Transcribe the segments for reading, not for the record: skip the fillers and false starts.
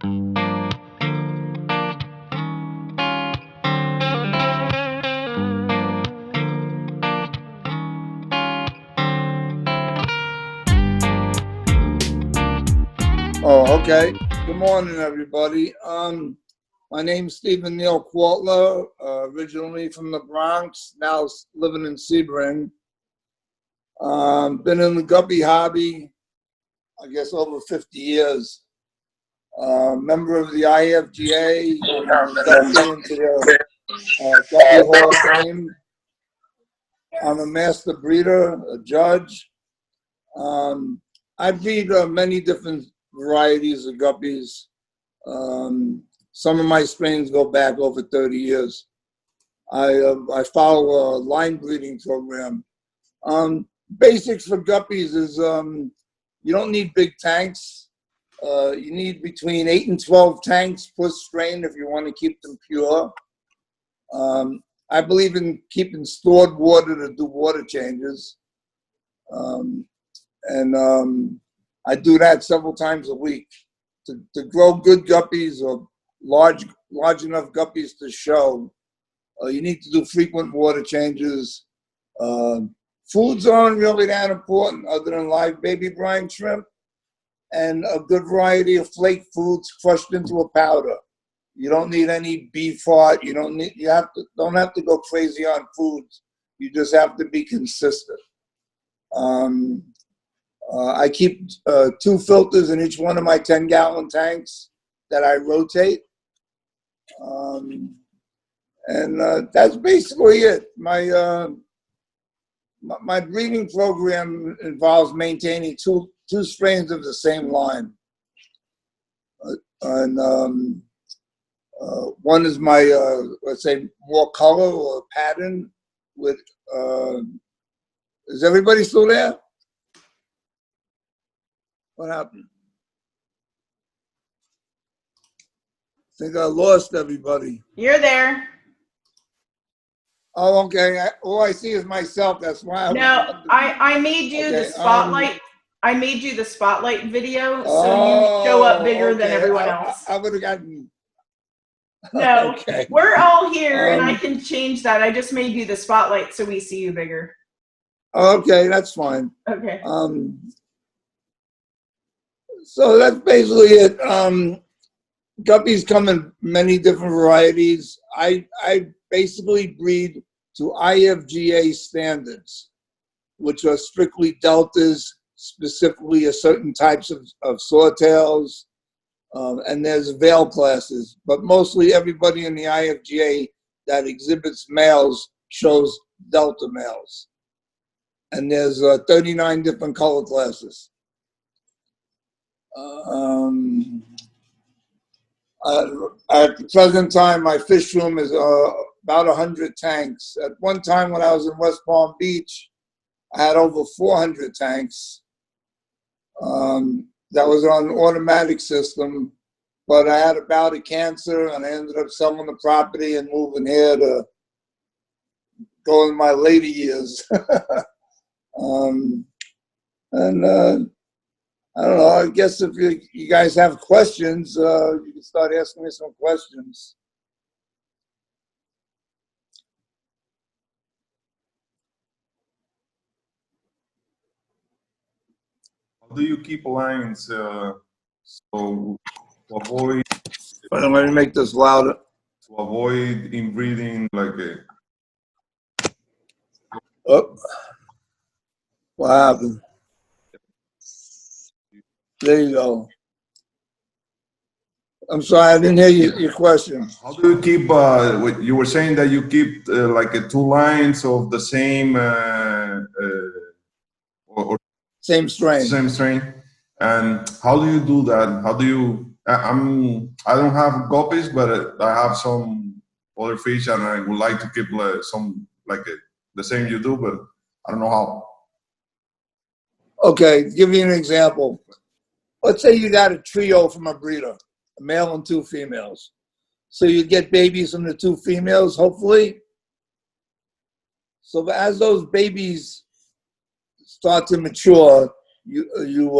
Oh, okay. Good morning, everybody. My name's Stephen Neil Kwartler, originally from the Bronx, now living in Sebring. Been in the guppy hobby, I guess, over 50 years. Member of the IFGA, inducted into the Guppy Hall of Fame. I'm a master breeder, a judge. I breed many different varieties of guppies. Some of my strains go back over 30 years. I follow a line breeding program. Basics for guppies is you don't need big tanks. You need between 8 and 12 tanks per strain if you want to keep them pure. I believe in keeping stored water to do water changes. I do that several times a week. To grow good guppies or large enough guppies to show, you need to do frequent water changes. Foods aren't really that important other than live baby brine shrimp and a good variety of flake foods crushed into a powder. You don't need any beef fat. Don't have to go crazy on foods. You just have to be consistent. I keep 2 filters in each one of my 10-gallon tanks that I rotate. That's basically it. My breeding program involves maintaining two strains of the same line. One is my, let's say, more color or pattern with, is everybody still there? What happened? I think I lost everybody. You're there. Oh, okay. All I see is myself. That's why. I made you the spotlight. I made you the spotlight video, so you show up bigger than everyone else. I would have gotten. No, okay. We're all here, and I can change that. I just made you the spotlight so we see you bigger. Okay, that's fine. Okay. So that's basically it. Guppies come in many different varieties. I basically breed to IFGA standards, which are strictly deltas, specifically a certain types of swordtails, and there's veil classes. But mostly everybody in the IFGA that exhibits males shows delta males. And there's 39 different color classes. At the present time, my fish room is about 100 tanks. At one time when I was in West Palm Beach, I had over 400 tanks. That was on an automatic system, but I had a bout of cancer and I ended up selling the property and moving here to go in my later years. I don't know, I guess if you guys have questions, you can start asking me some questions. How do you keep lines so to avoid? Let me make this louder. To avoid inbreeding, like a. Oh, what happened? There you go. I'm sorry, I didn't hear your question. How do you keep, you were saying that you keep like 2 lines of the same, or same strain. Same strain. And how do you do that? How do you, I don't have guppies, but I have some other fish and I would like to keep some, the same you do, but I don't know how. Okay, to give you an example. Let's say you got a trio from a breeder, a male and 2 females. So you get babies from the 2 females, hopefully. So as those babies start to mature, you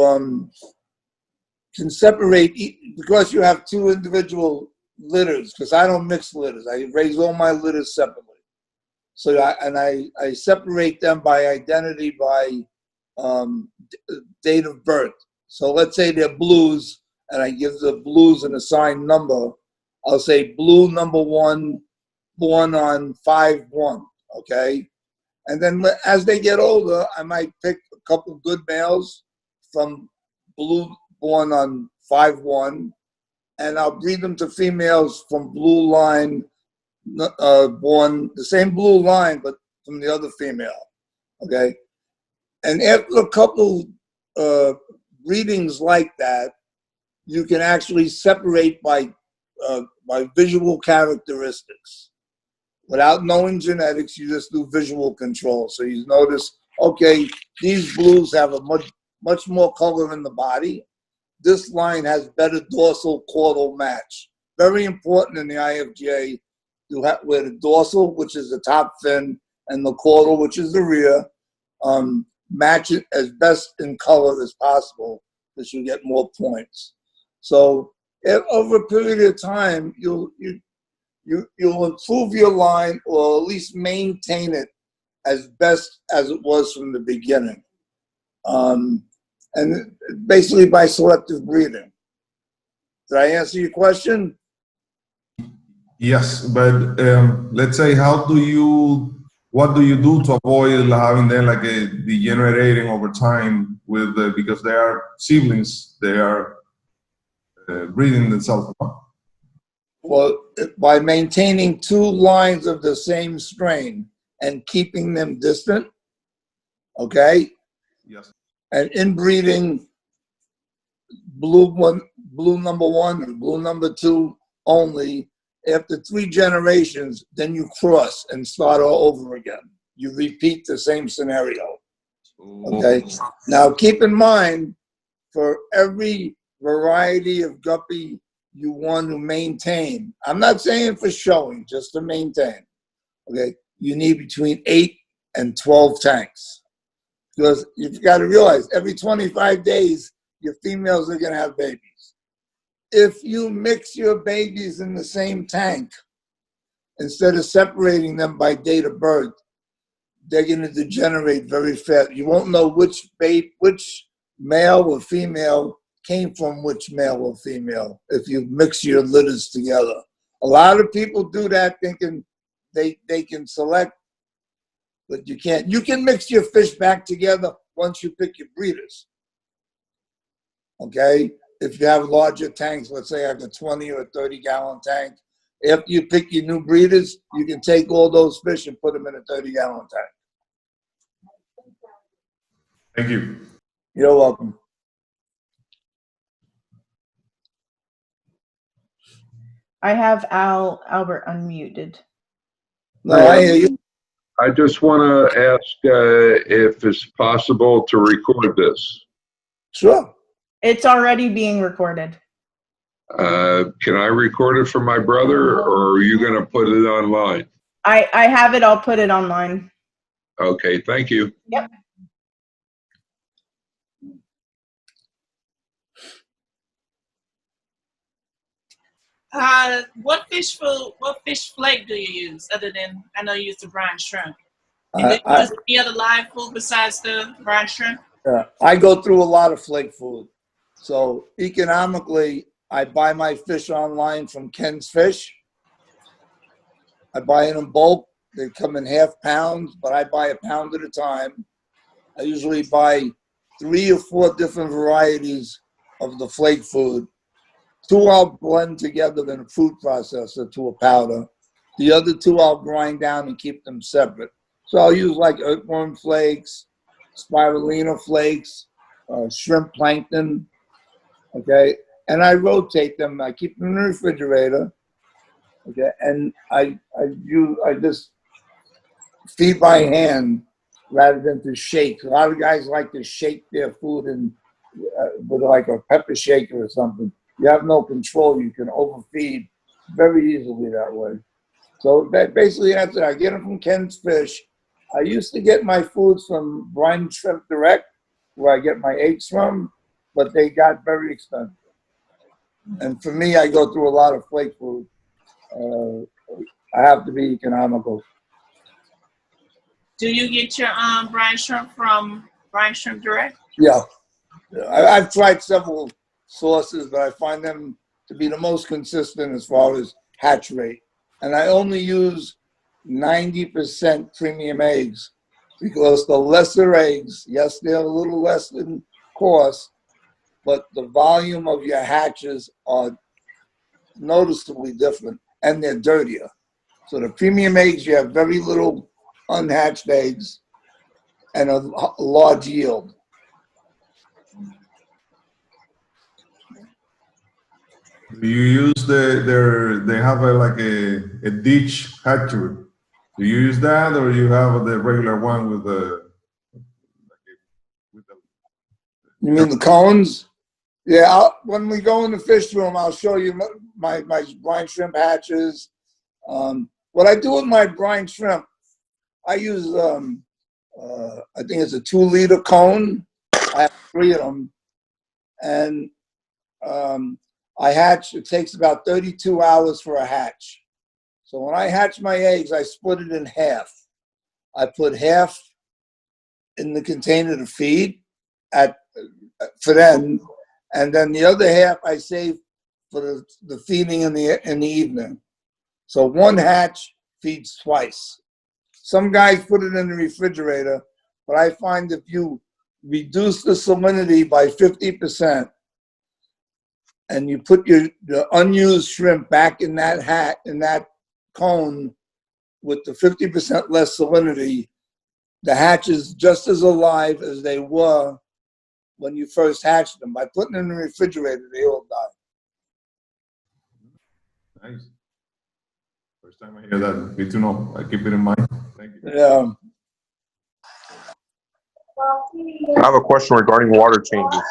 can separate, because you have two individual litters, because I don't mix litters. I raise all my litters separately. So I separate them by identity, by date of birth. So let's say they're blues, and I give the blues an assigned number. I'll say blue number 1, born on 5/1, okay? And then as they get older, I might pick a couple of good males from blue born on 5/1, and I'll breed them to females from blue line born, the same blue line, but from the other female, okay? And after a couple breedings like that, you can actually separate by visual characteristics. Without knowing genetics, you just do visual control. So you notice, okay, these blues have a much more color in the body. This line has better dorsal caudal match. Very important in the IFGA where the dorsal, which is the top fin, and the caudal, which is the rear, match it as best in color as possible, because you get more points. So over a period of time, you'll improve your line, or at least maintain it as best as it was from the beginning. And basically by selective breeding. Did I answer your question? Yes, but let's say, what do you do to avoid having them like degenerating over time with because they are siblings, they are breeding themselves apart? Well, by maintaining two lines of the same strain and keeping them distant, okay? Yes. And inbreeding blue number 1 and blue number 2 only. After 3 generations, then you cross and start all over again. You repeat the same scenario. Okay. Now keep in mind, for every variety of guppy you want to maintain, I'm not saying for showing, just to maintain, okay, you need between 8 and 12 tanks. Because you've got to realize every 25 days, your females are going to have babies. If you mix your babies in the same tank, instead of separating them by date of birth, they're going to degenerate very fast. You won't know which male or female came from which male or female if you mix your litters together. A lot of people do that thinking they can select, but you can't. You can mix your fish back together once you pick your breeders. Okay? If you have larger tanks, let's say like a 20 or a 30-gallon tank, after you pick your new breeders, you can take all those fish and put them in a 30-gallon tank. Thank you. You're welcome. I have Albert unmuted. No, I hear you. I just want to ask if it's possible to record this. Sure. It's already being recorded. Can I record it for my brother, or are you going to put it online? I have it. I'll put it online. Okay, thank you. Yep. What fish flake do you use other than, I know you use the brine shrimp? Do you use any other live food besides the brine shrimp? I go through a lot of flake food. So economically, I buy my fish online from Ken's Fish. I buy it in bulk. They come in half pounds, but I buy a pound at a time. I usually buy 3 or 4 different varieties of the flake food. 2 I'll blend together in a food processor to a powder. The other 2 I'll grind down and keep them separate. So I'll use like earthworm flakes, spirulina flakes, shrimp plankton, okay? And I rotate them. I keep them in the refrigerator, okay? And I just feed by hand rather than to shake. A lot of guys like to shake their food with like a pepper shaker or something. You have no control. You can overfeed very easily that way. So basically that's it. I get them from Ken's Fish. I used to get my foods from Brine Shrimp Direct, where I get my eggs from, but they got very expensive. And for me, I go through a lot of flake food. I have to be economical. Do you get your brine shrimp from Brine Shrimp Direct? Yeah. I've tried several sources, but I find them to be the most consistent as far as hatch rate. And I only use 90% premium eggs because the lesser eggs, yes, they're a little less in cost, but the volume of your hatches are noticeably different and they're dirtier. So the premium eggs, you have very little unhatched eggs and a large yield. Do you use they have like a ditch hatchery? Do you use that, or you have the regular one with the You mean the cones? Yeah, when we go in the fish room, I'll show you my brine shrimp hatches. What I do with my brine shrimp, I use, I think it's a 2-liter cone. I have 3 of them. And I hatch, it takes about 32 hours for a hatch. So when I hatch my eggs, I split it in half. I put half in the container to feed for them, and then the other half I save for the feeding in the evening. So one hatch feeds twice. Some guys put it in the refrigerator, but I find if you reduce the salinity by 50% and you put the unused shrimp back in that cone with the 50% less salinity, the hatch is just as alive as they were when you first hatched them. By putting them in the refrigerator, they all die. Nice. First time I hear that. Good to know. I keep it in mind. Thank you. Yeah. I have a question regarding water changes.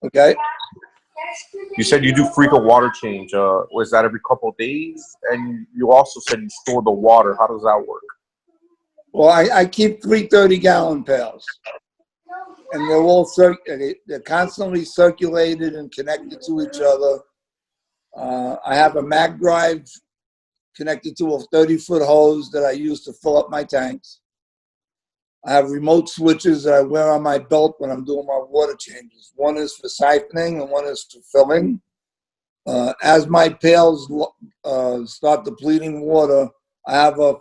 Okay. You said you do frequent water change. Was that every couple of days? And you also said you store the water. How does that work? Well, I keep 3 30-gallon pails, and they're all they're constantly circulated and connected to each other. I have a mag drive connected to a 30-foot hose that I use to fill up my tanks. I have remote switches that I wear on my belt when I'm doing my water changes. One is for siphoning and one is for filling. As my pails start depleting water, I have a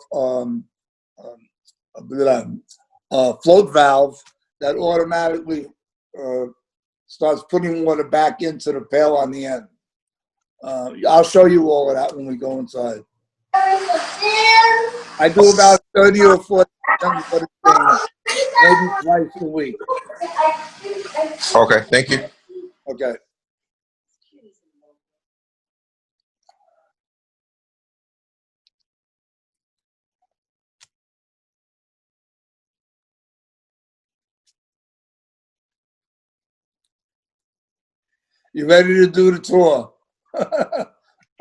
float valve that automatically starts putting water back into the pail on the end. I'll show you all of that when we go inside. I do about 30 or 40 water change, maybe twice a week. Okay, thank you. Okay. You ready to do the tour?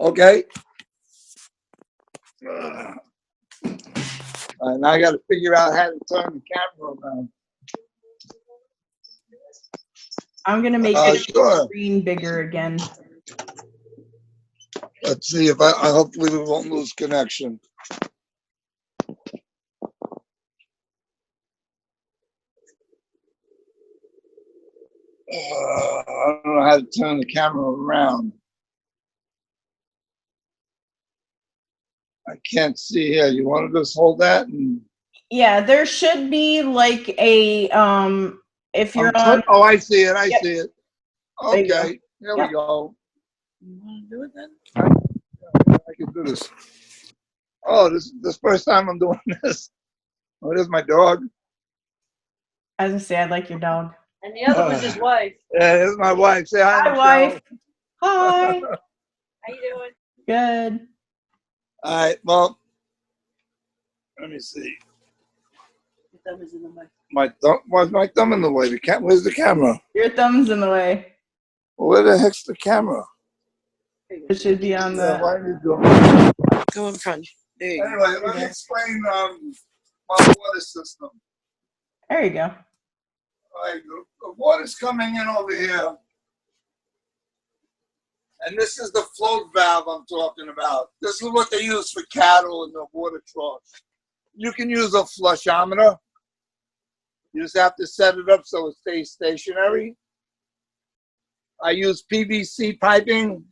Okay. Now I got to figure out how to turn the camera around. I'm gonna make Sure. the screen bigger again. Let's see if I hopefully we won't lose connection. I don't know how to turn the camera around. I can't see here. You want to just hold that? And Yeah, there should be like a if you're on. oh, I see it. I Yep. see it. There you go. Okay, there we go. You want to do it then? I can do this. Oh, this first time I'm doing this. Oh, there's my dog. I was gonna say I like your dog. And the other was his wife. Yeah, there's my wife. Say hi, Hi, Michelle. wife. Hi. How you doing? Good. All right. Well, let me see. Your thumb is in the way. My thumb. Why's my thumb in the way? Where's the camera? Your thumb's in the way. Where the heck's the camera? It should be on Yeah, the. why are you doing? Go in front. There you go. Anyway, let me explain my water system. There you go. All right, the water's coming in over here, And this is the float valve I'm talking about. This is what they use for cattle in the water trough. You can use a flushometer. You just have to set it up so it stays stationary. I use PVC piping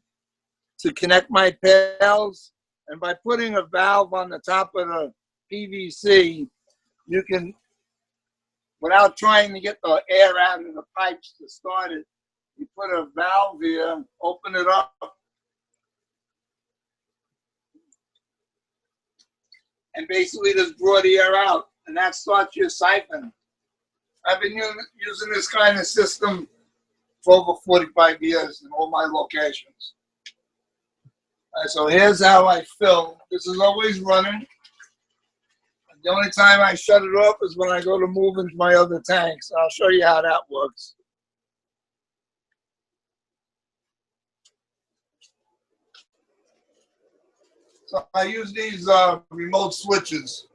to connect my pails. And by putting a valve on the top of the PVC, you can, without trying to get the air out of the pipes to start it, you put a valve here, open it up, and basically just draw the air out, and that starts your siphon. I've been using this kind of system for over 45 years in all my locations. All right, so here's how I fill. This is always running. The only time I shut it off is when I go to move into my other tanks. I'll show you how that works. So I use these remote switches.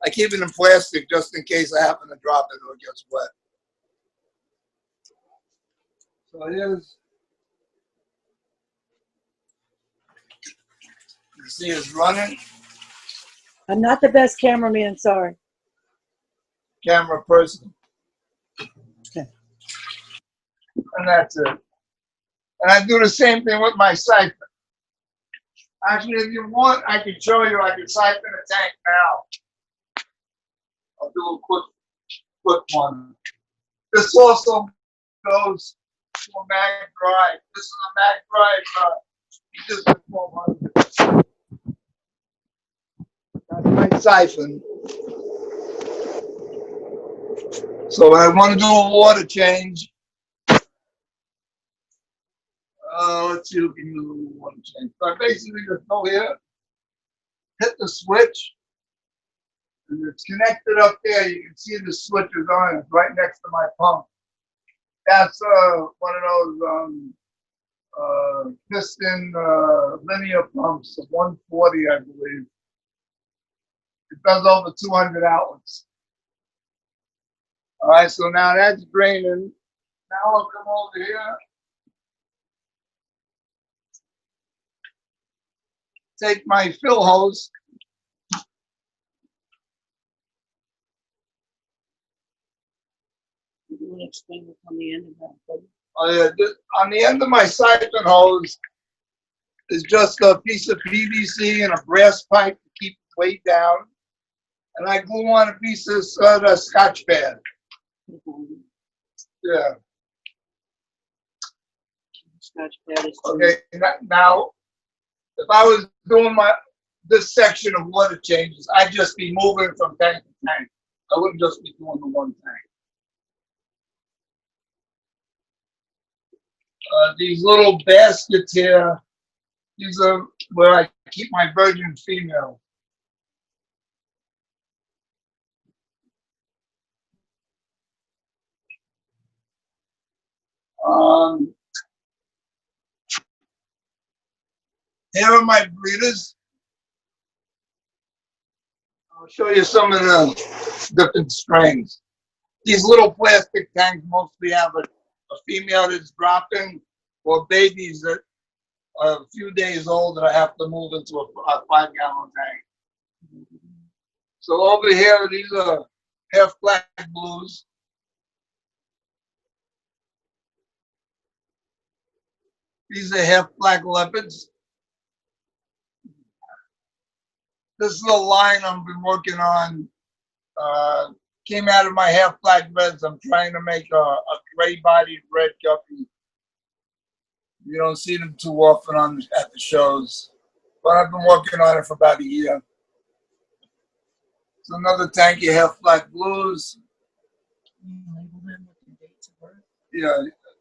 I keep it in plastic just in case I happen to drop it or it gets wet. So here's, you see it's running. I'm not the best cameraman, sorry. Camera person. Okay. And that's it. And I do the same thing with my siphon. Actually, if you want, I can show you. I can siphon a tank now. I'll do a quick one. This also goes to a mag drive. This is a mag drive. Just a 1200. That's my siphon. So when I want to do a water change, let's see if we can do a water change. So I basically just go here, hit the switch, and it's connected up there. You can see the switch is on. It's right next to my pump. That's one of those piston linear pumps, of 140, I believe. It does over 200 outlets. All right, so now that's draining. Now I'll come over here. Take my fill hose. You want to explain what's on the end of that, buddy? Oh yeah, on the end of my siphon hose is just a piece of PVC and a brass pipe to keep the weight down. And I glue on a piece of Scotch pad. Yeah. Scotch pad is Okay. Now, if I was doing this section of water changes, I'd just be moving from tank to tank. I wouldn't just be doing the one tank. These little baskets here, these are where I keep my virgin female. Here are my breeders. I'll show you some of the different strains. These little plastic tanks mostly have a female that's dropping or babies that are a few days old that I have to move into a 5-gallon tank. So over here, these are half black blues. These are half black leopards. This is a line I've been working on. Came out of my half black reds. I'm trying to make a gray-bodied red guppy. You don't see them too often at the shows, but I've been working on it for about a year. It's another tank of half black blues. Yeah,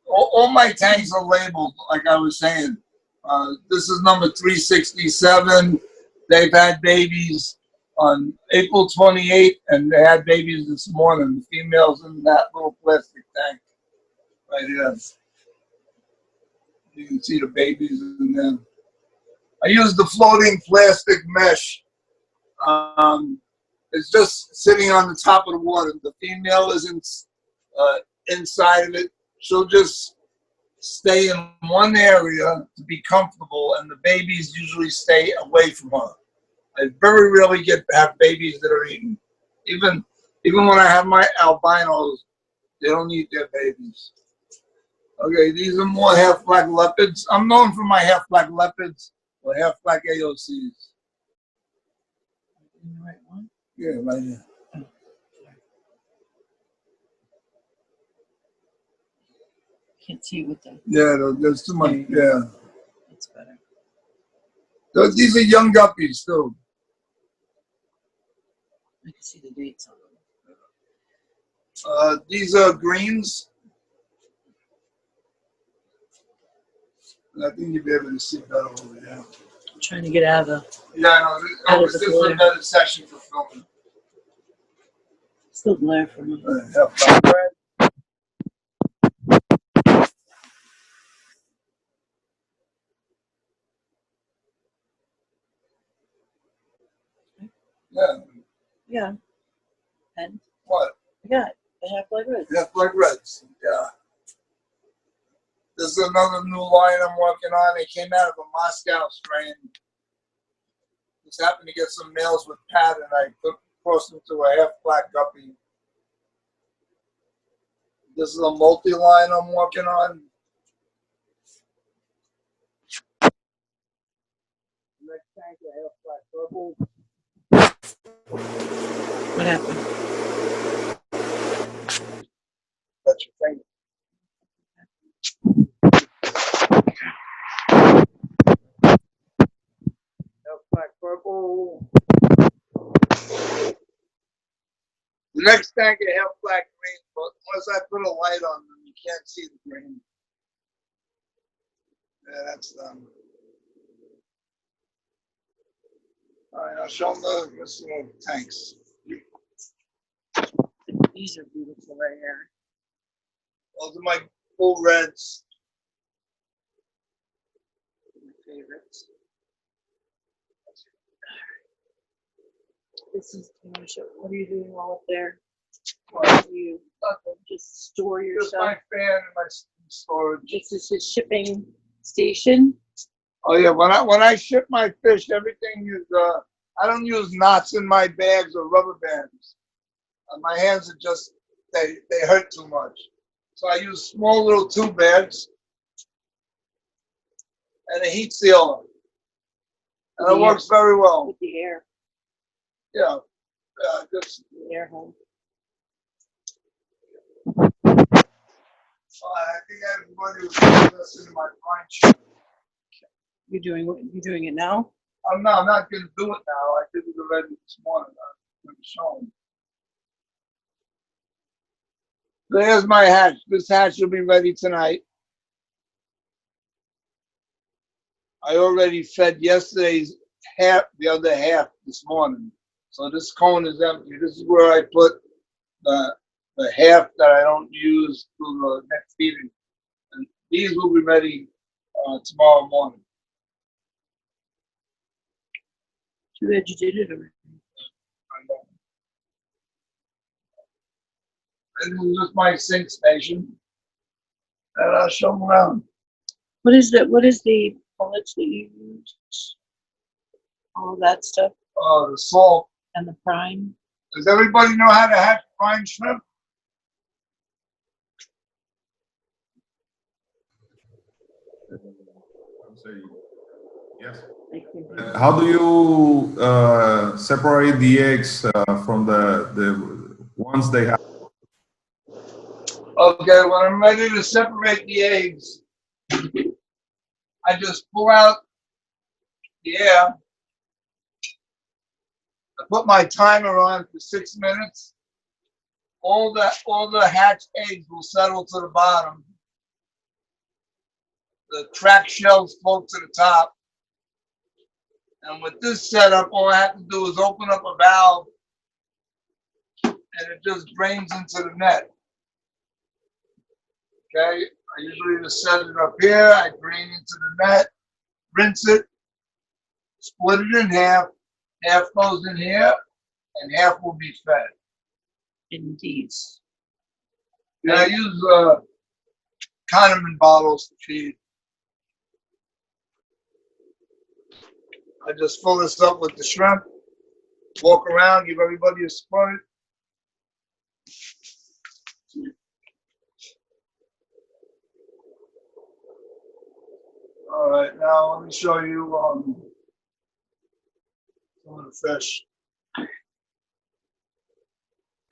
all my tanks are labeled, like I was saying. This is number 367. They've had babies on April 28th, and they had babies this morning. The females in that little plastic tank right here. You can see the babies in there. I use the floating plastic mesh. It's just sitting on the top of the water. The female is inside of it. She'll just stay in one area to be comfortable, and the babies usually stay away from her. I very rarely have babies that are eaten. Even when I have my albinos, they don't eat their babies. Okay, these are more half-black leopards. I'm known for my half-black leopards or half-black AOCs. The right one? Yeah, right here. Can't see with the. Yeah, there's too much. Yeah. That's better. These are young guppies, too. I can see the dates on them. These are greens. I think you'll be able to see better over there. I'm trying to get out of the. Yeah, I know. This is a better session for filming. Still glare for me. Yeah. Yeah. And What? I got it. The half-black reds. Half-black reds. Yeah. This is another new line I'm working on. It came out of a Moscow strain. Just happened to get some males with pattern. I crossed them to a half-black guppy. This is a multi-line I'm working on. Next tank, a half-black purple. What happened? That's your finger. Half-black purple. The next tank, a half-black green, but once I put a light on them, you can't see the green. Yeah, that's done. All right, I'll show them the rest of the tanks. These are beautiful right here. Those are my full reds. My favorites. This is Championship. What are you doing while up there? Well, You just store your just stuff. my fan and my storage. This is his shipping station. Oh yeah, when I ship my fish, everything is I don't use knots in my bags or rubber bands. My hands are just they hurt too much. So I use small little tube bags and a heat sealer. And it works very well. With the air. Yeah. Just The air home. I think everybody was listening to my fine ship. You're doing it now? No, I'm not going to do it now. I did it already this morning. I'm going to show them. There's my hatch. This hatch will be ready tonight. I already fed yesterday's half, the other half this morning. So this cone is empty. This is where I put the half that I don't use for the next feeding. And these will be ready tomorrow morning. Too bad you did it already. And this is just my sink station. And I'll show them around. What is that? What is the bullets that you use? All that stuff The salt. and the prime. Does everybody know how to hatch fine shrimp? I'll say yes. Like How do you separate the eggs from the ones they have? Okay, when I'm ready to separate the eggs, I just pull out the air. I put my timer on for 6 minutes. All the hatched eggs will settle to the bottom. The cracked shells float to the top. And with this setup, all I have to do is open up a valve and it just drains into the net. Okay, I usually just set it up here, I drain into the net, rinse it, split it in half goes in here, and half will be fed. in these. And I use condiment bottles to feed. I just fill this up with the shrimp, walk around, give everybody a squirt. All right, now let me show you some of the fish.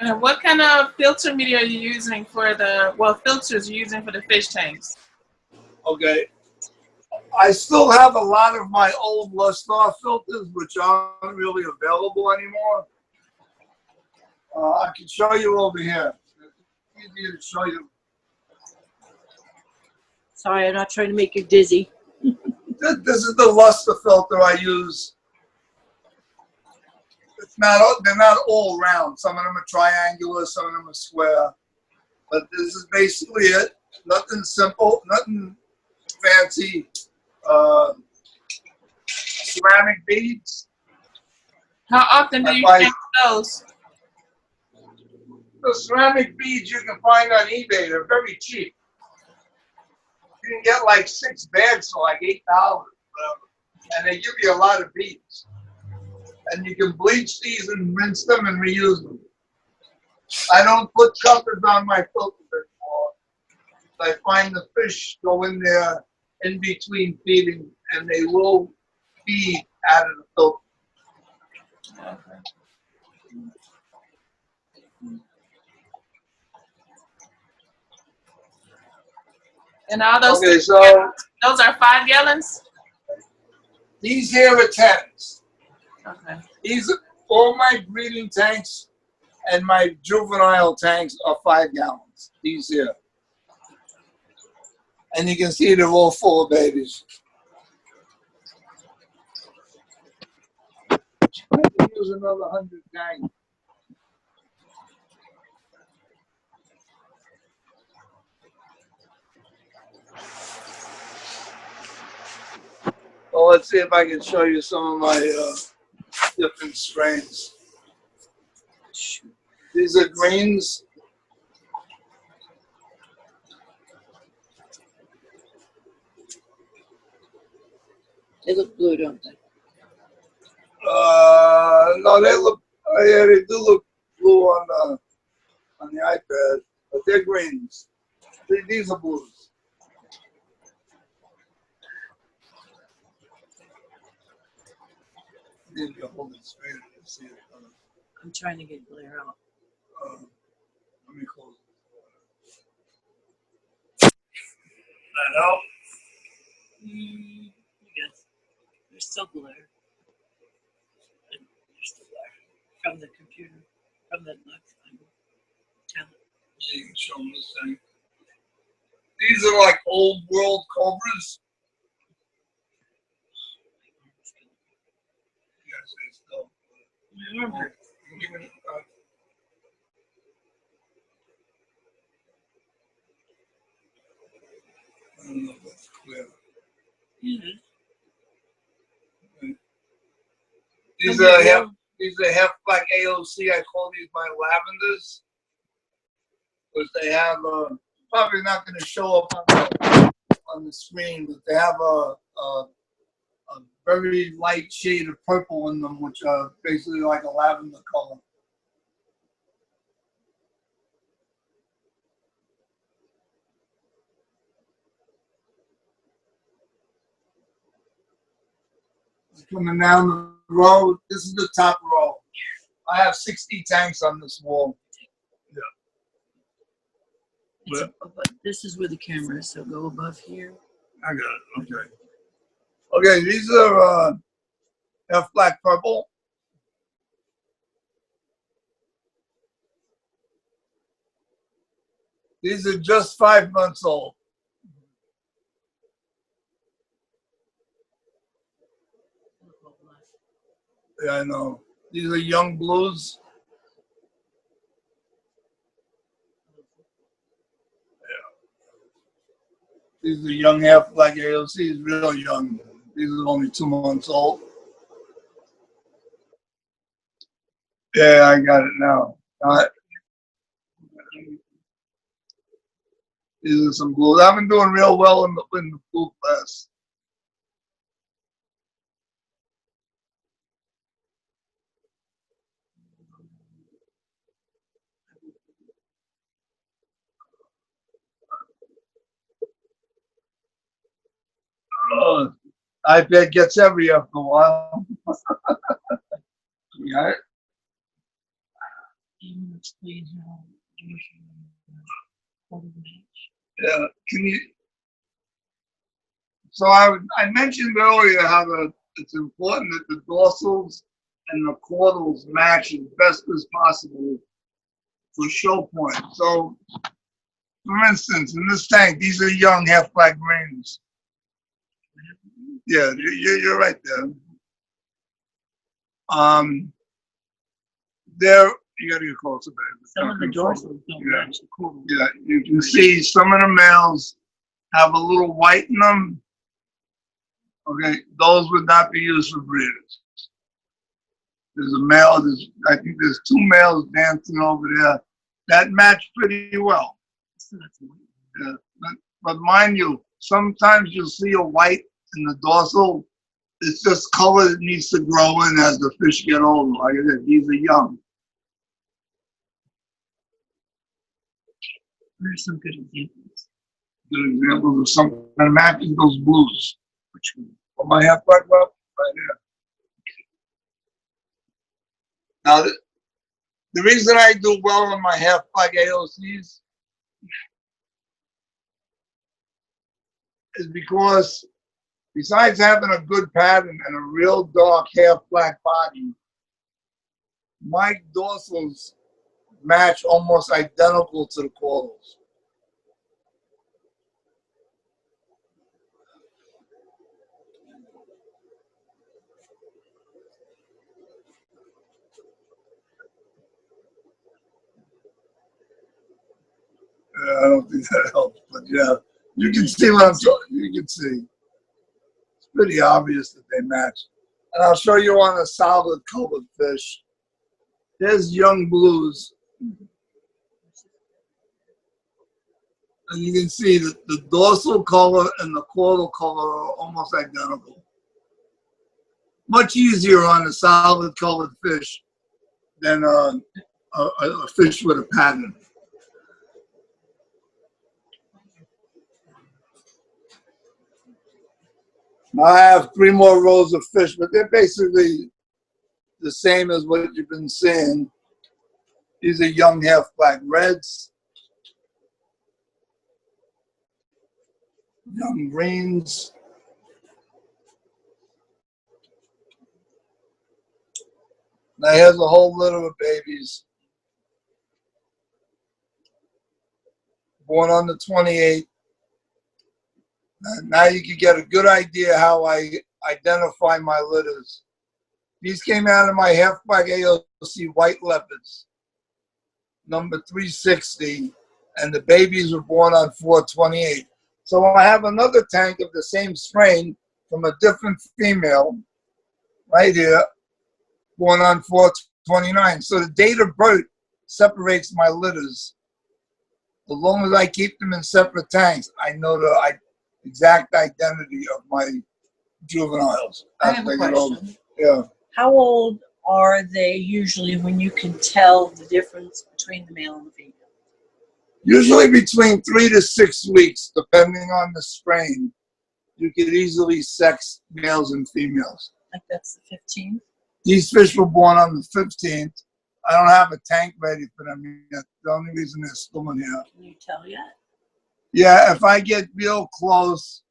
And what kind of filter media are you using for the, well, filters you're using for the fish tanks? Okay. I still have a lot of my old Lustar filters, which aren't really available anymore. I can show you over here. It's easier to show you. Sorry, I'm not trying to make you dizzy. This is the Lustar filter I use. They're not all round. Some of them are triangular, some of them are square. But this is basically it. Nothing simple, nothing fancy. Ceramic beads. How often do you change those? The ceramic beads you can find on eBay, they're very cheap. You can get like 6 bags for like $8, and they give you a lot of beads. And you can bleach these and rinse them and reuse them. I don't put covers on my filters anymore. I find the fish go in there in between feeding, and they will feed out of the filter. Okay. And all those, Okay, so those are 5 gallons? these here are 10s. Okay. These are all my breeding tanks and my juvenile tanks are 5 gallons. These here. And you can see they're all full of babies. I can use another 100 tanks. Well, let's see if I can show you some of my different strains. These are greens. They look blue, don't they? No, they look. Yeah, they do look blue on the iPad, but they're greens. These are blues. Maybe I'll hold it straight and see it. I'm trying to get glare out. Let me close it. That help? Yes. There's still glare. There's still glare from the computer, from the tablet. Yeah, you can show them this thing. These are like old world cobras. Yes, they still. Remember. I don't know if that's clear. Yeah. These are half black AOC. I call these my lavenders, because they have probably not going to show up on the screen, but they have a very light shade of purple in them, which are basically like a lavender color. Coming down the road, this is the top row. I have 60 tanks on this wall. Yeah. But this is where the camera is, so go above here. I got it. Okay. Okay, these are half black purple. These are just 5 months old. Yeah, I know. These are young blues. Yeah. These are young half black AOCs, real young. These are only 2 months old. Yeah, I got it now. These are some blues. I've been doing real well in the blue class. iPad gets every after a while. Yeah. Yeah. Can you? So I mentioned earlier how it's important that the dorsals and the caudals match as best as possible for show point. So, for instance, in this tank, these are young half-black greens. Yeah, you're right there. There, you gotta get closer, baby. Some of the dorsals don't match the caudal. Yeah, you can see some of the males have a little white in them. Okay, those would not be used for breeders. There's a male, I think there's two males dancing over there that match pretty well. Yeah, but mind you, sometimes you'll see a white in the dorsal. It's just color that needs to grow in as the fish get older. Like I said, these are young. What are some good examples? Good examples of something that matches those blues. Which one? Oh, my half-black well, right here. Now, the reason I do well in my half-black AOCs is because besides having a good pattern and a real dark half-black body, my dorsals match almost identical to the caudals. I don't think that helps, but yeah, you can see what I'm talking. You can see. It's pretty obvious that they match. And I'll show you on a solid colored fish. There's young blues. And you can see that the dorsal color and the caudal color are almost identical. Much easier on a solid colored fish than a fish with a pattern. Now I have 3 more rows of fish, but they're basically the same as what you've been seeing. These are young half-black reds, young greens. Now here's a whole litter of babies. Born on the 28th. Now you can get a good idea how I identify my litters. These came out of my half-black AOC white leopards, number 360, and the babies were born on 428. So I have another tank of the same strain from a different female right here, born on 429. So the date of birth separates my litters. As long as I keep them in separate tanks, I know the exact identity of my juveniles. I have a question. Yeah. How old are they usually when you can tell the difference between the male and the female? Usually between 3 to 6 weeks, depending on the strain. You could easily sex males and females. Like that's the 15th? These fish were born on the 15th. I don't have a tank ready for them yet. The only reason they're still in here. Can you tell yet? Yeah, if I get real close,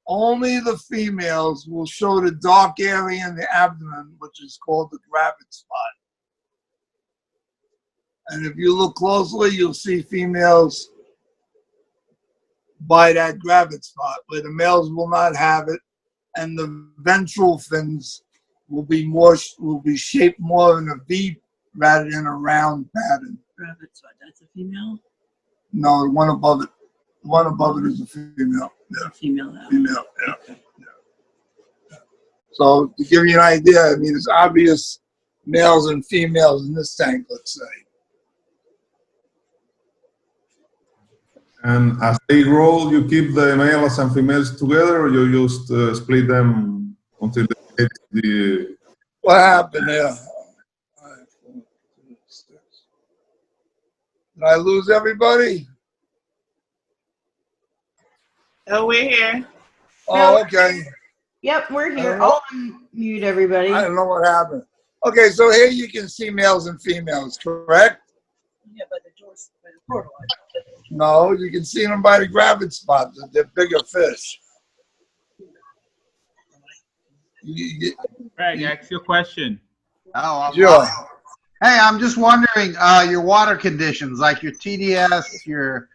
only the females will show the dark area in the abdomen, which is called the gravid spot. And if you look closely, you'll see females by that gravid spot, where the males will not have it, and the ventral fins will be shaped more in a V rather than a round pattern. Gravid spot, that's a female? No, the one above it. The one above it is a female. Yeah. Female now. Female, yeah. Yeah. So to give you an idea, I mean, it's obvious males and females in this tank, let's say. And as they grow, you keep the males and females together, or you just split them until they get the... What happened there? Did I lose everybody? Oh, we're here. Oh, okay. Yep, we're here. I don't know. I'll unmute everybody. I don't know what happened. Okay, so here you can see males and females, correct? Yeah, by the doors, by the portal. No, you can see them by the gravid spots. They're bigger fish. Greg, ask your question. Oh, I'm Sure. lying. Hey, I'm just wondering your water conditions, like your TDS, your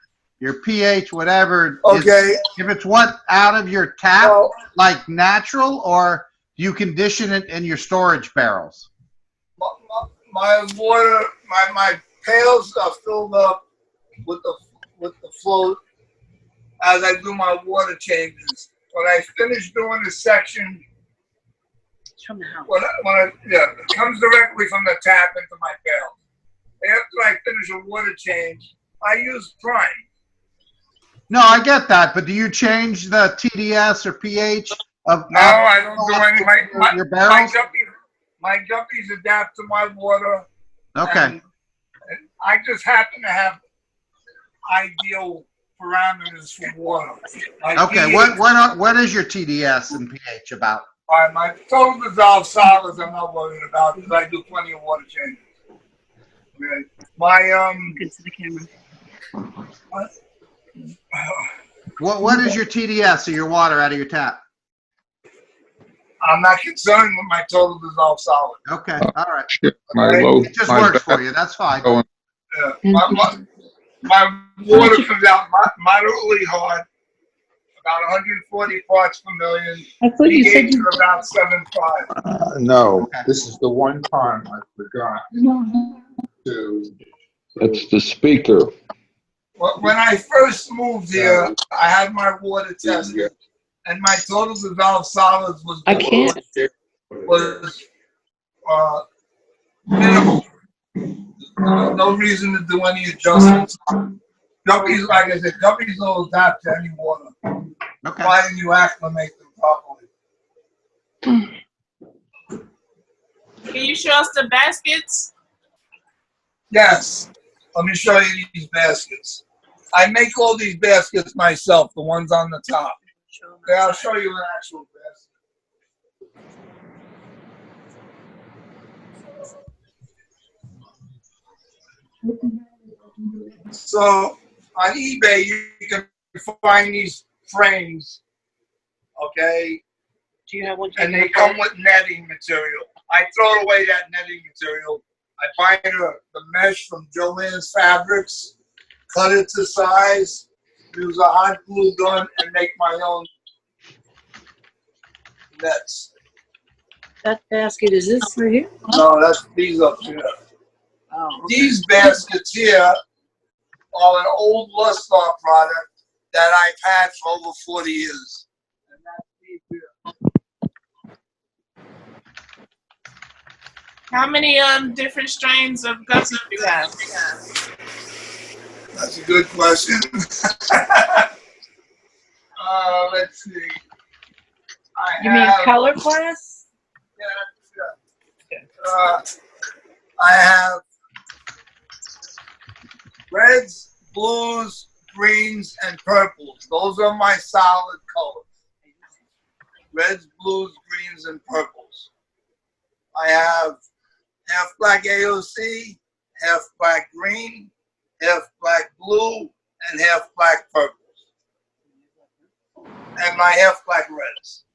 pH, whatever. Okay. If it's what out of your tap, Well, like natural, or you condition it in your storage barrels? my water, my pails are filled up with the flow as I do my water changes. When I finish doing the section, From the house. it comes directly from the tap into my pail. After I finish a water change, I use prime. No, I get that, but do you change the TDS or pH of? No, I don't do any. Your barrels? My guppies adapt to my water. Okay. And I just happen to have ideal parameters for water. Okay. What is your TDS and pH about? My total dissolved solids I'm not worried about because I do plenty of water changes. Okay. My Good to the camera. What is your TDS or your water out of your tap? I'm not concerned with my total dissolved solid. Okay. All right. Shit, my Alright. low, It just my works bad. for you. That's fine. Oh, Yeah. My water comes out moderately hard, about 140 parts per million. I thought you said pH you. are about 7.5. no, this is the one time I forgot to. It's the speaker. When I first moved here, I had my water tested, and my total dissolved solids was I can't. minimal. No reason to do any adjustments. Guppies, like I said, guppies will adapt to any water, Okay. providing you acclimate them properly. Can you show us the baskets? Yes. Let me show you these baskets. I make all these baskets myself, the ones on the top. Okay, I'll show you an actual basket. So on eBay, you can find these frames, okay, Do you have one? and they come with netting material. I throw away that netting material. I buy the mesh from Joanne's Fabrics, cut it to size, use a hot glue gun, and make my own nets. That basket is this right here? No, that's these up here. Oh, These baskets here are an old Lustar product that I've had for over 40 years. And that's these here. How many different strains of guppies do you have? That's a good question. Let's see. you mean color class? I have reds, blues, greens, and purples. Those are my solid colors. Reds, blues, greens, and purples. I have half black AOC, half black green, half black blue, and half black purples. And my half black reds.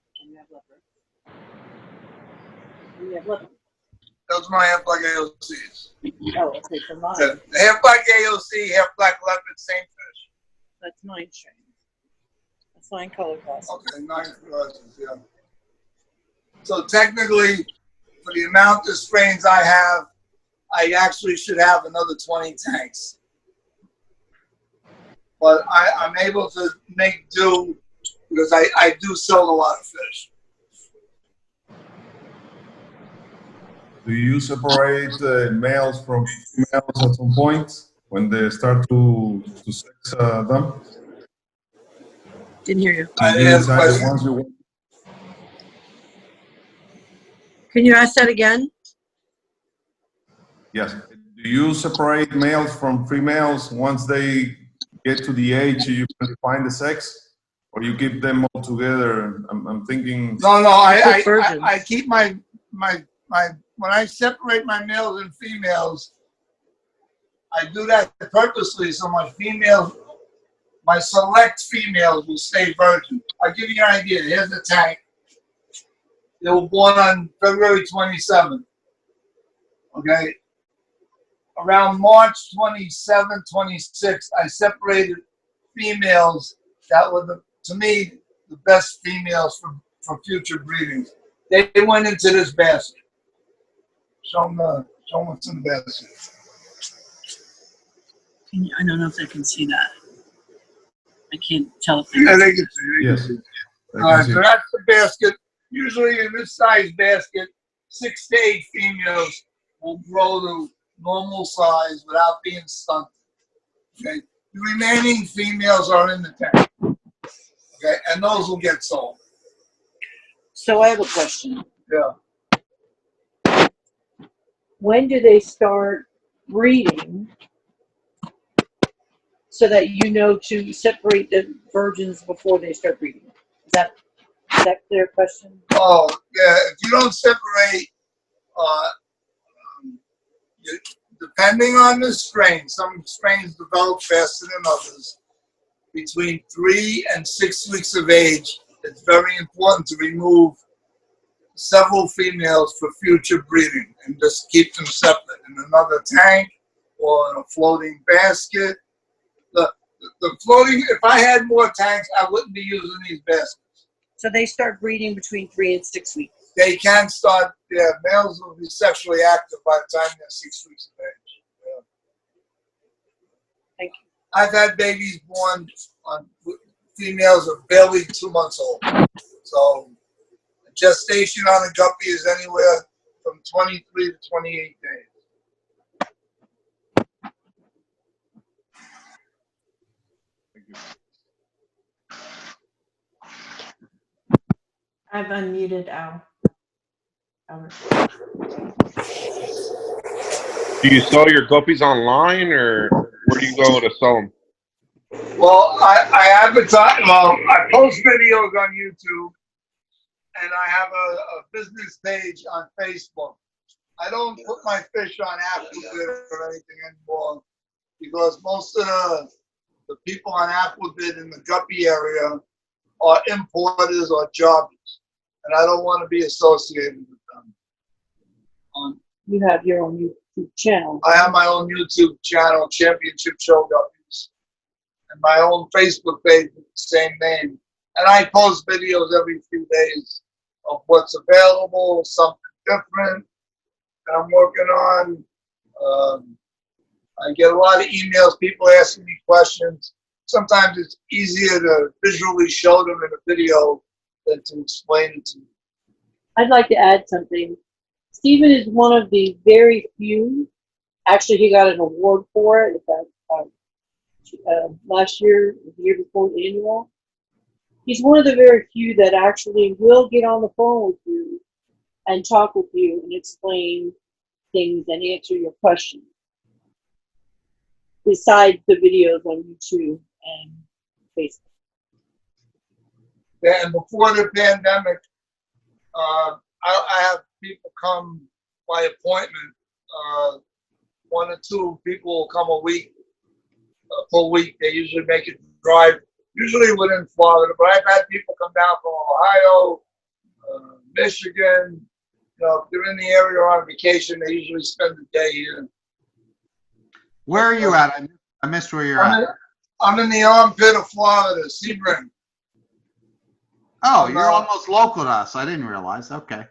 Those are my half black AOCs. Oh, okay, for mine. The half black AOC, half black leopard, same fish. That's 9 strains. That's 9 color classes. Okay, 9 classes, yeah. So technically, for the amount of strains I have, I actually should have another 20 tanks. But I'm able to make do because I do sell a lot of fish. Do you separate males from females at some point? when they start to sex them? Didn't hear you. I Do didn't you have a decide the question. ones you want? Can you ask that again? Yes. Do you separate males from females once they get to the age you can define the sex, or you keep them all together? I'm thinking. No, virgins. I keep my when I separate my males and females, I do that purposely so my select females will stay virgin. I'll give you an idea. Here's the tank. They were born on February 27th. Okay. Around March 27, 26, I separated females that were, to me, the best females for future breeding. They went into this basket. Show them what's in the basket. I don't know if they can see that. I can't tell if they Yeah, can they see. can see. Yes. All right, so that's the basket. Usually in this size basket, 6 to 8 females will grow to normal size without being stunted. Okay, the remaining females are in the tank. Okay, and those will get sold. So I have a question. Yeah. When do they start breeding so that you know to separate the virgins before they start breeding? Is that clear question? Oh, yeah. If you don't separate, depending on the strain, some strains develop faster than others. Between 3 and 6 weeks of age, it's very important to remove several females for future breeding and just keep them separate in another tank or in a floating basket. The floating, if I had more tanks, I wouldn't be using these baskets. So they start breeding between 3 and 6 weeks. They can start, males will be sexually active by the time they're 6 weeks of age. Yeah. Thank you. I've had babies born on females are barely 2 months old. So gestation on a guppy is anywhere from 23 to 28 days. I've unmuted Al. Do you sell your guppies online, or where do you go to sell them? Well, I advertise. Well, I post videos on YouTube, and I have a business page on Facebook. I don't put my fish on Aquabid or anything anymore because most of the people on Aquabid in the guppy area are importers or jobbers, and I don't want to be associated with them. You have your own YouTube channel. I have my own YouTube channel, Championship Show Guppies, and my own Facebook page with the same name. And I post videos every few days of what's available, something different that I'm working on. I get a lot of emails, people asking me questions. Sometimes it's easier to visually show them in a video than to explain it to them. I'd like to add something. Stephen is one of the very few, actually he got an award for it last year, the year before the annual. He's one of the very few that actually will get on the phone with you and talk with you and explain things and answer your questions. Besides the videos on YouTube and Facebook. Yeah, and before the pandemic, I have people come by appointment. 1 or 2 people will come a week, full week. They usually make it drive, usually within Florida. But I've had people come down from Ohio, Michigan. You know, if they're in the area or on vacation, they usually spend the day here. Where are you at? I missed where you're at. I'm in the armpit of Florida, Sebring. Oh, you're almost local to us. I didn't realize. Okay.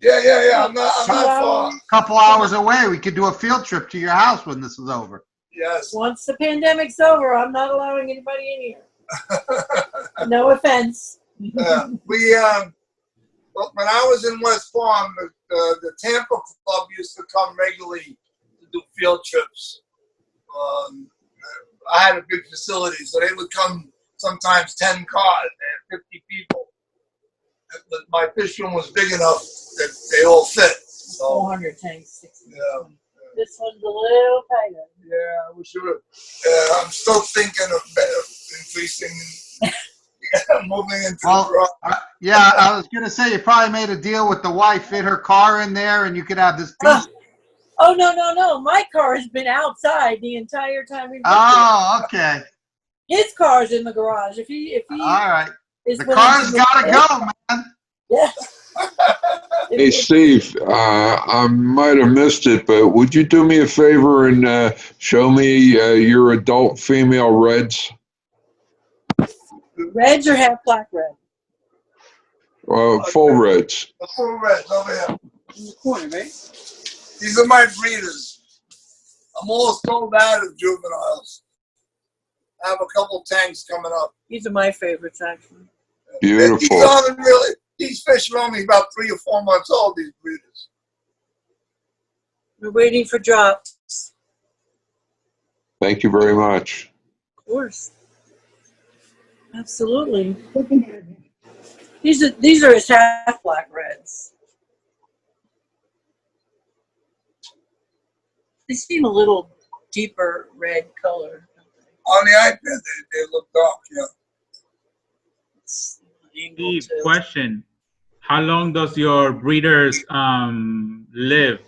Yeah. I'm not far. Couple hours away. We could do a field trip to your house when this is over. Yes. Once the pandemic's over, I'm not allowing anybody in here. No offense. Yeah. When I was in West Palm, the Tampa Club used to come regularly to do field trips I had a big facility, so they would come sometimes 10 cars. They had 50 people. But my fish room was big enough that they all fit. So 400 tanks. 60. yeah. This one's a little tighter. Yeah, I wish you would. I'm still thinking of increasing, moving into the garage. Yeah, I was gonna say you probably made a deal with the wife, fit her car in there, and you could have this piece. Oh no! My car has been outside the entire time we've been Oh, okay. here. His car's in the garage. If he All right. is The willing car's to gotta move go, man. Yeah. Hey, Steve, I might have missed it, but would you do me a favor and show me your adult female reds? Reds or half black red? Full reds. The full reds over here. In the corner, right? These are my breeders. I'm all sold out of juveniles. I have a couple tanks coming up. These are my favorites, actually. Beautiful. These aren't really. These fish are only about 3 or 4 months old. These breeders. We're waiting for drops. Thank you very much. Of course. Absolutely. These are his half black reds. They seem a little deeper red color. On the iPad, they look dark. Yeah. Steve, question. How long does your breeders live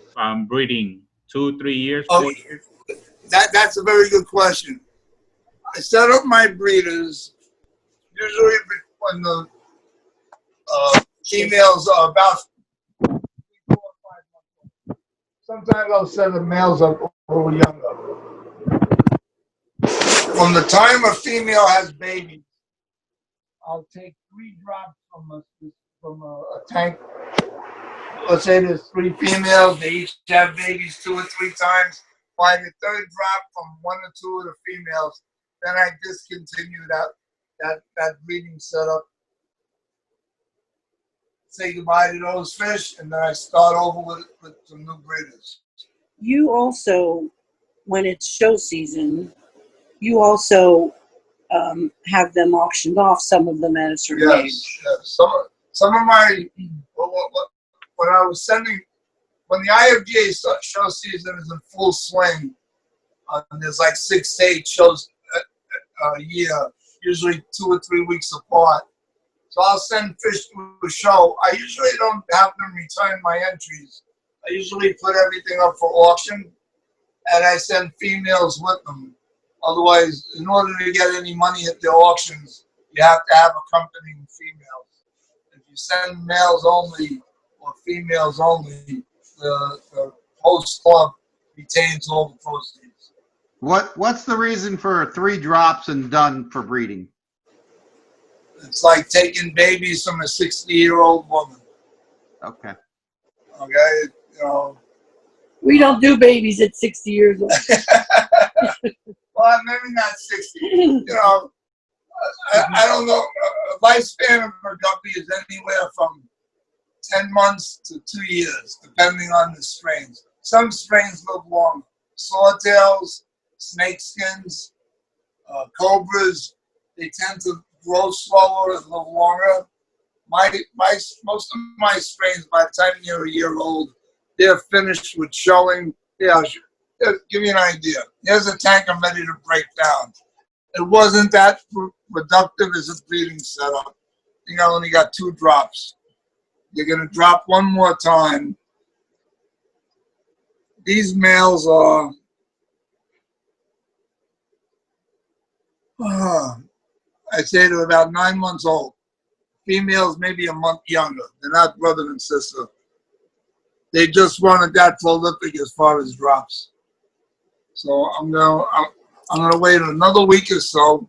breeding? 2, 3 years? 4 years? That's a very good question. I set up my breeders usually when the females are about 3, 4, 5 months old. Sometimes I'll set the males up a little younger. From the time a female has babies, I'll take 3 drops from a tank. Let's say there's 3 females. They each have babies 2 or 3 times. By the 3rd drop from 1 or 2 of the females, then I discontinue that breeding setup. Say goodbye to those fish, and then I start over with some new breeders. You also, when it's show season, you also have them auctioned off, some of them at a certain age. Yes. Some of my, when I was sending, when the IFGA show season is in full swing, there's like 6 to 8 shows a year, usually 2 or 3 weeks apart. So I'll send fish to a show. I usually don't have them return my entries. I usually put everything up for auction, and I send females with them. Otherwise, in order to get any money at the auctions, you have to have accompanying females. If you send males only or females only, the host club retains all the proceeds. What's the reason for 3 drops and done for breeding? It's like taking babies from a 60-year-old woman. Okay. Okay, you know. We don't do babies at 60 years old. Well, maybe not 60. You know, I don't know. Lifespan of a guppy is anywhere from 10 months to 2 years, depending on the strains. Some strains live longer. Swordtails, snakeskins, cobras, they tend to grow slower and live longer. Most of my strains, by the time you're a year old, they're finished with showing. Yeah, I'll give you an idea. Here's a tank I'm ready to break down. It wasn't that productive as a breeding setup. I think I only got 2 drops. You're going to drop one more time. These males are, I'd say they're about 9 months old. Females maybe a month younger. They're not brother and sister. They just weren't that prolific as far as drops. So I'm gonna wait another week or so.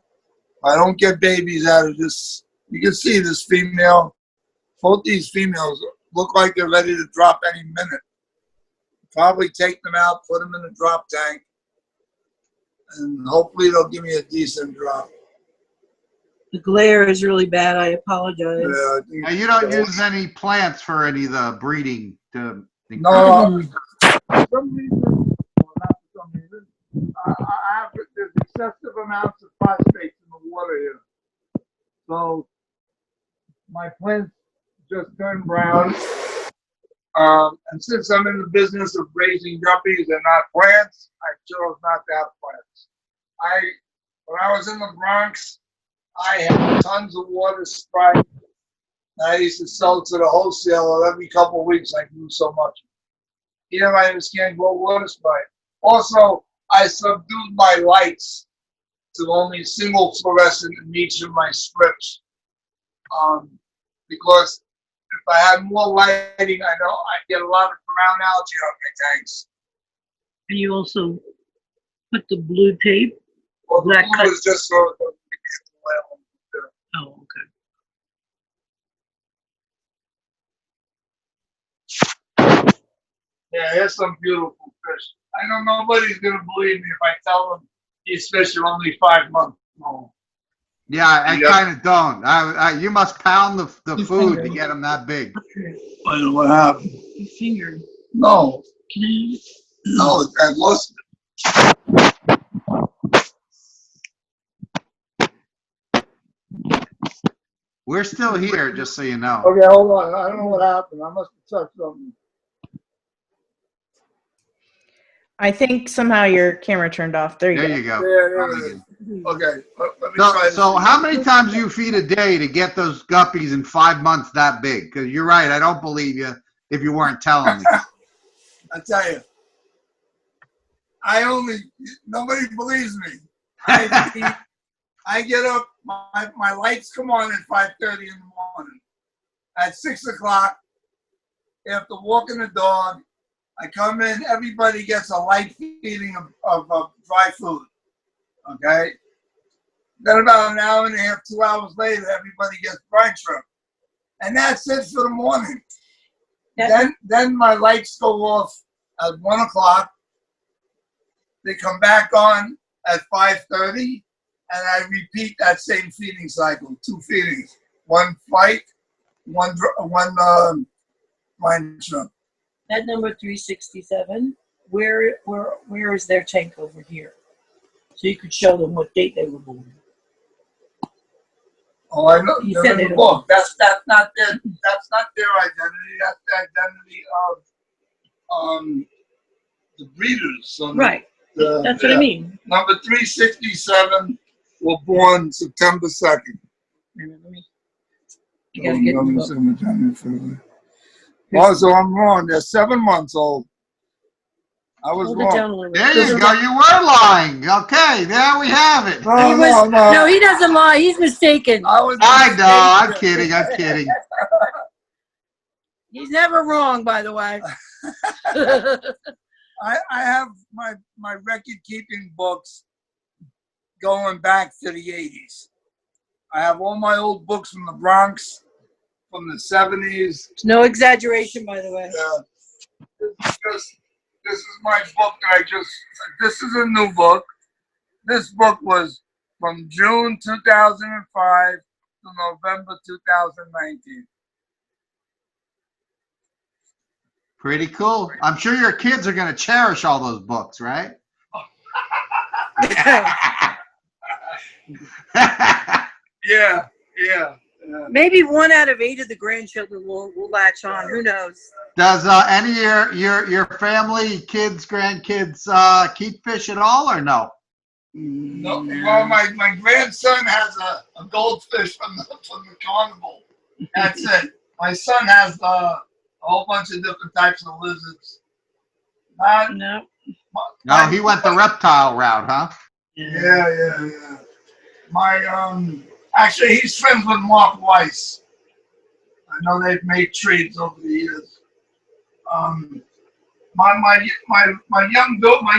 If I don't get babies out of this, you can see this female. Both these females look like they're ready to drop any minute. Probably take them out, put them in a drop tank, and hopefully they'll give me a decent drop. The glare is really bad. I apologize. Yeah, Now, you don't use any plants for any of the breeding to no, for some reason, well, not for some reason, I excessive amounts of phosphates in the water here. So my plants just turned brown. And since I'm in the business of raising guppies and not plants, I chose not to have plants. When I was in the Bronx, I had tons of water sprite. I used to sell to the wholesaler every couple of weeks. I grew so much. Here I just can't grow water sprite. Also, I subdued my lights to only single fluorescent in each of my strips. Because if I had more lighting, I know I'd get a lot of brown algae on my tanks. And you also put the blue tape? Well, the blue is just so the Oh, okay. yeah, here's some beautiful fish. I know nobody's gonna believe me if I tell them these fish are only 5 months old. Yeah, I kind of don't. You must pound the food to get them that big. What happened? Your finger. No. Can I? No, I lost it. We're still here, just so you know. Okay, hold on. I don't know what happened. I must have touched something. I think somehow your camera turned off. There you go. Yeah. Okay. Let me try this So again. how many times do you feed a day to get those guppies in 5 months that big? Because you're right, I don't believe you if you weren't telling me. I tell you, nobody believes me. I get up, my lights come on at 5:30 in the morning. At 6 o'clock, after walking the dog, I come in, everybody gets a light feeding of dry food, okay? Then about an hour and a half, 2 hours later, everybody gets brine shrimp. And that's it for the morning. Then my lights go off at 1 o'clock. They come back on at 5:30, and I repeat that same feeding cycle, 2 feedings. 1 fight, one brine shrimp. That number 367, where is their tank over here? So you could show them what date they were born. Oh, I know. You They're said in they the don't- book. That's not their identity. That's the identity of the breeders. So Right. That's what I mean. Number 367 were born September 2nd. You gotta get in the book. Oh, so I'm wrong. They're 7 months old. I was Hold it wrong. down a little bit. There you go. You were lying. Okay, there we have it. No, he doesn't lie. He's mistaken. I know. I'm kidding. I'm kidding. He's never wrong, by the way. I have my record keeping books going back to the 80s. I have all my old books from the Bronx, from the 70s. It's no exaggeration, by the way. This is my book that this is a new book. This book was from June 2005 to November 2019. Pretty cool. I'm sure your kids are going to cherish all those books, right? Yeah. Maybe 1 out of 8 of the grandchildren will latch on. Who knows? Does any of your family, kids, grandkids keep fish at all or no? No. Well, my grandson has a goldfish from the carnival. That's it. My son has a whole bunch of different types of lizards. No. No, he went the reptile route, huh? Yeah. Actually, he's friends with Mark Weiss. I know they've made trades over the years. My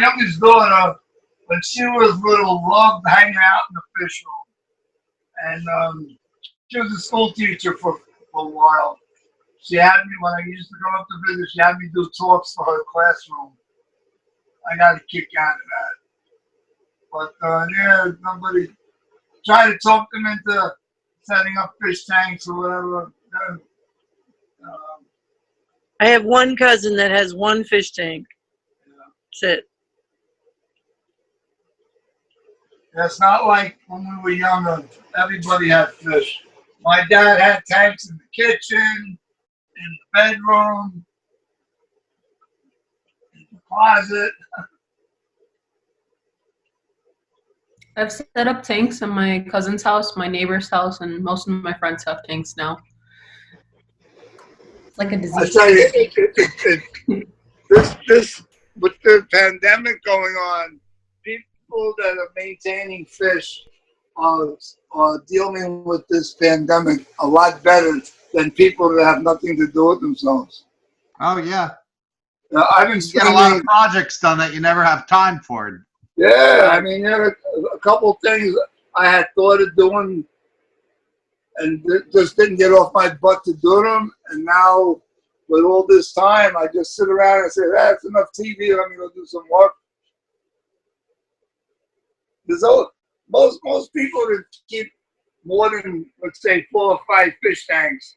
youngest daughter, when she was little, loved hanging out in the fish room, and she was a school teacher for a while. She had me when I used to go up to visit. She had me do talks for her classroom. I got a kick out of that. But nobody tried to talk them into setting up fish tanks or whatever. I have one cousin that has 1 fish tank. That's it. It's not like when we were younger, everybody had fish. My dad had tanks in the kitchen, in the bedroom, in the closet. I've set up tanks in my cousin's house, my neighbor's house, and most of my friends have tanks now. It's like a disease. I tell you, this with the pandemic going on, people that are maintaining fish are dealing with this pandemic a lot better than people that have nothing to do with themselves. Oh yeah. I've been Get a lot of projects done that you never have time for. Yeah, I mean, a couple things I had thought of doing and just didn't get off my butt to do them. And now, with all this time, I just sit around and say, that's enough TV, let me go do some work. Most people that keep more than, let's say, 4 or 5 fish tanks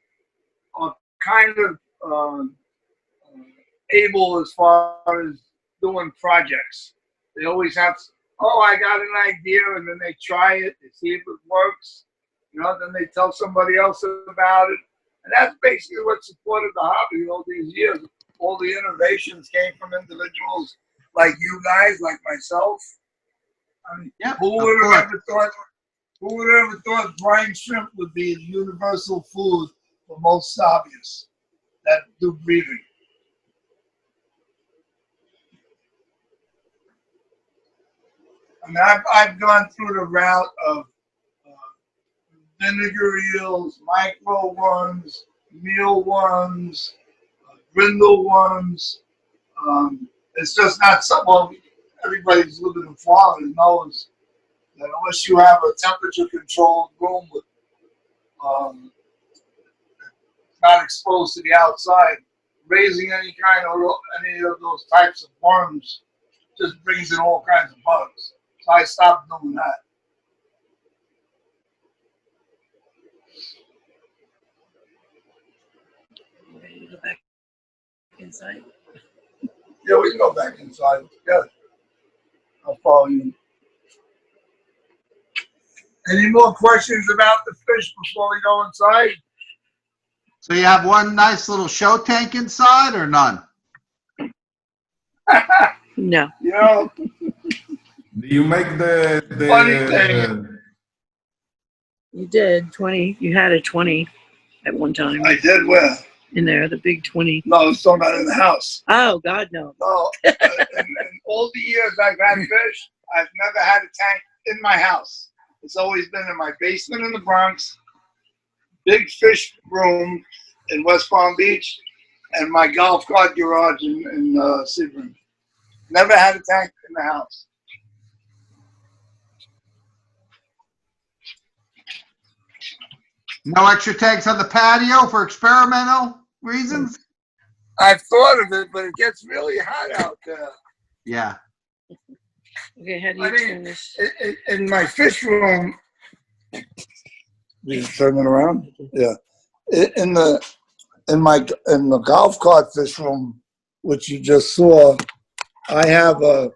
are kind of able as far as doing projects. They always have, oh, I got an idea, and then they try it, they see if it works, you know, then they tell somebody else about it. And that's basically what supported the hobby all these years. All the innovations came from individuals like you guys, like myself. I mean, yep, who would have ever thought brine shrimp would be the universal food for most hobbyists that do breeding? I mean, I've gone through the route of vinegar eels, micro worms, mealworms, brindle worms. It's just not something. Well, everybody's living in Florida knows that unless you have a temperature-controlled room with not exposed to the outside, raising any of those types of worms just brings in all kinds of bugs. So I stopped doing that. Ready to go back inside? Yeah, we can go back inside together. I'll follow you. Any more questions about the fish before we go inside? So you have one nice little show tank inside, or none? No. You know, Do you make the funny thing. You did 20. You had a 20 at one time. I did where? In there, the big 20. No, I was talking about in the house. Oh God, no. No, in all the years I've had fish, I've never had a tank in my house. It's always been in my basement in the Bronx, big fish room in West Palm Beach, and my golf cart garage in Sebring. Never had a tank in the house. No extra tanks on the patio for experimental reasons? I've thought of it, but it gets really hot out there. Yeah. Okay, how do you turn this? In my fish room, you turn it around? Yeah. In the golf cart fish room, which you just saw, I have a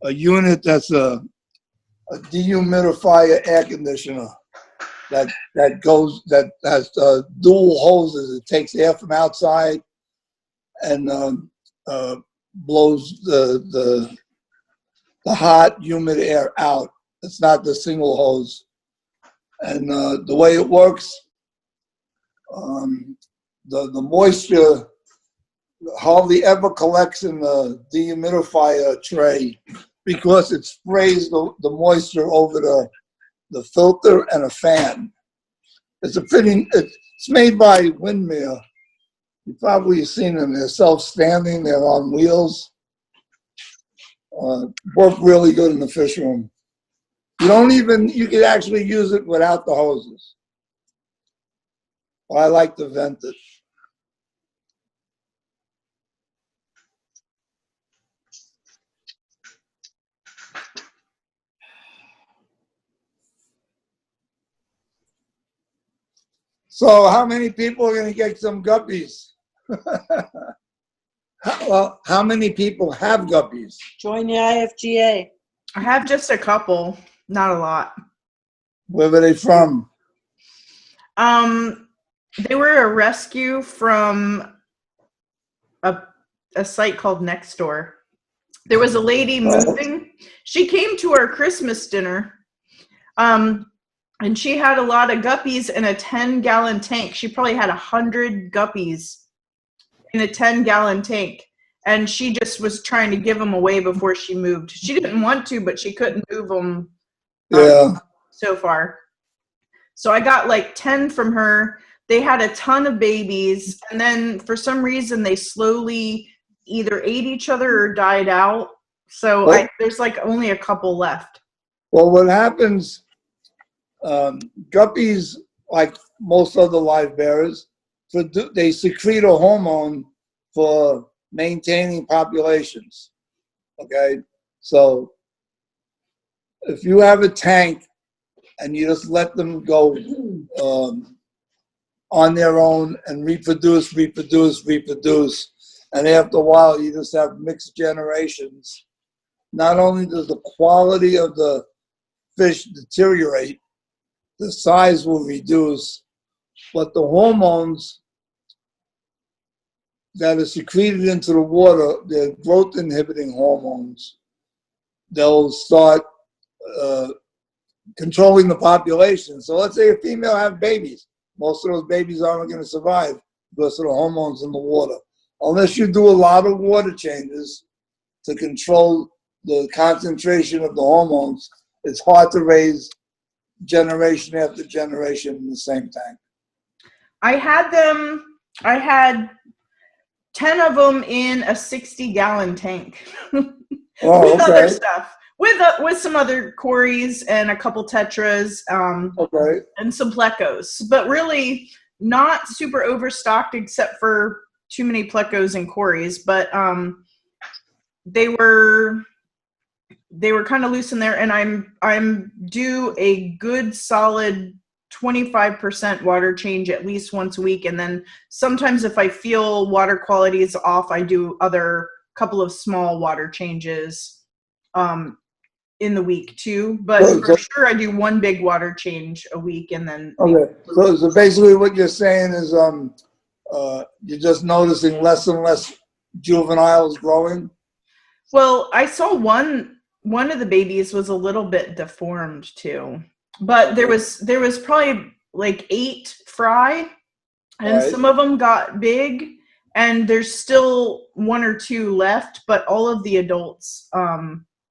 unit that's a dehumidifier air conditioner that has dual hoses. It takes air from outside and blows the hot, humid air out. It's not the single hose. And the way it works, the moisture hardly ever collects in the dehumidifier tray because it sprays the moisture over the filter and a fan. It's made by Windmere. You've probably seen them. They're self-standing. They're on wheels. Work really good in the fish room. You can actually use it without the hoses. Well, I like to vent it. So how many people are going to get some guppies? Well, how many people have guppies? Join the IFGA. I have just a couple. Not a lot. Where were they from? They were a rescue from a site called Nextdoor. There was a lady moving. She came to our Christmas dinner, and she had a lot of guppies in a 10-gallon tank. She probably had 100 guppies in a 10-gallon tank, and she just was trying to give them away before she moved. She didn't want to, but she couldn't move them so far. So I got like 10 from her. They had a ton of babies, and then for some reason they slowly either ate each other or died out. So there's like only a couple left. Well, what happens, guppies, like most other live bearers, they secrete a hormone for maintaining populations. Okay? So if you have a tank and you just let them go on their own and reproduce, and after a while you just have mixed generations, not only does the quality of the fish deteriorate, the size will reduce, but the hormones that are secreted into the water, the growth inhibiting hormones, they'll start controlling the population. So let's say a female has babies. Most of those babies aren't going to survive because of the hormones in the water. Unless you do a lot of water changes to control the concentration of the hormones, it's hard to raise generation after generation in the same tank. I had 10 of them in a 60-gallon tank with other stuff, with some other Corys and a couple Tetras, and some Plecos, but really not super overstocked except for too many Plecos and Corys. But they were kind of loose in there, and I'm due a good solid 25% water change at least once a week, and then sometimes if I feel water quality is off, I do other couple of small water changes in the week too. But for sure, I do one big water change a week, and then So basically, what you're saying is you're just noticing less and less juveniles growing. Well, I saw one of the babies was a little bit deformed too. But there was probably like 8 fry, and some of them got big, and there's still 1 or 2 left, but all of the adults,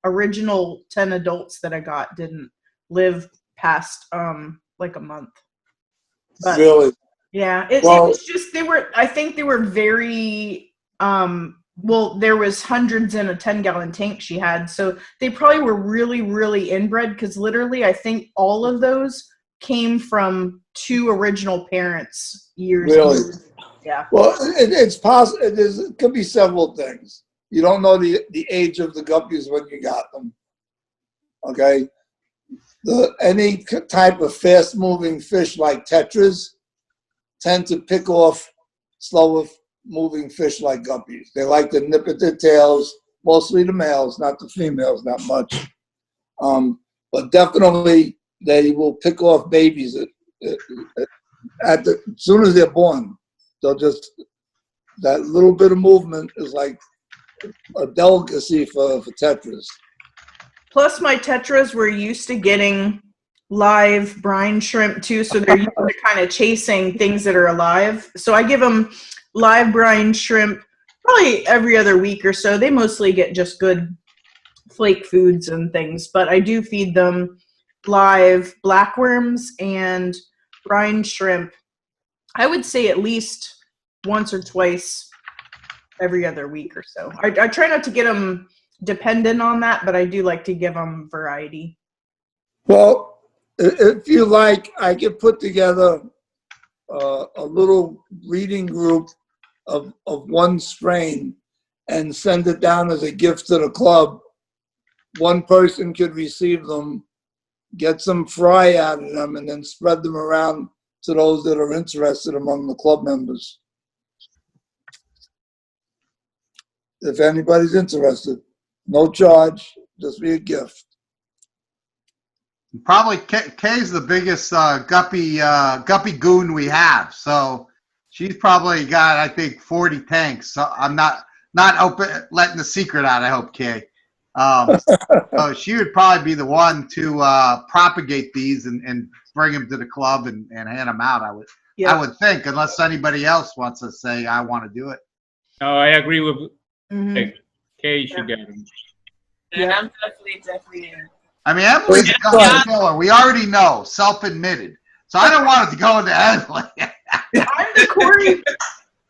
original 10 adults that I got didn't live past like a month. But, really? Yeah, it was just I think they were very well, there was hundreds in a 10-gallon tank she had, so they probably were really, really inbred, because literally I think all of those came from 2 original parents years ago. Yeah. Well, it's possible. It could be several things. You don't know the age of the guppies when you got them. Okay? Any type of fast-moving fish like tetras tend to pick off slower moving fish like guppies. They like to nip at their tails, mostly the males, not the females, not much. But definitely they will pick off babies as soon as they're born. They'll just, that little bit of movement is like a delicacy for tetras. Plus my tetras were used to getting live brine shrimp too, so they're used to kind of chasing things that are alive. So I give them live brine shrimp probably every other week or so. They mostly get just good flake foods and things, but I do feed them live blackworms and brine shrimp. I would say at least once or twice every other week or so. I try not to get them dependent on that, but I do like to give them variety. Well, if you like, I could put together a little breeding group of one strain and send it down as a gift to the club. One person could receive them, get some fry out of them, and then spread them around to those that are interested among the club members. If anybody's interested, no charge, just be a gift. Probably Kay's the biggest guppy goon we have. So she's probably got, I think, 40 tanks. So I'm not letting the secret out. I hope, Kay. So she would probably be the one to propagate these and bring them to the club and hand them out. I would think, unless anybody else wants to say I want to do it. No, I agree with Kay should get them. And I'm definitely in. I mean, Emily's a guppy killer. We already know, self-admitted. So I don't want it to go into Emily.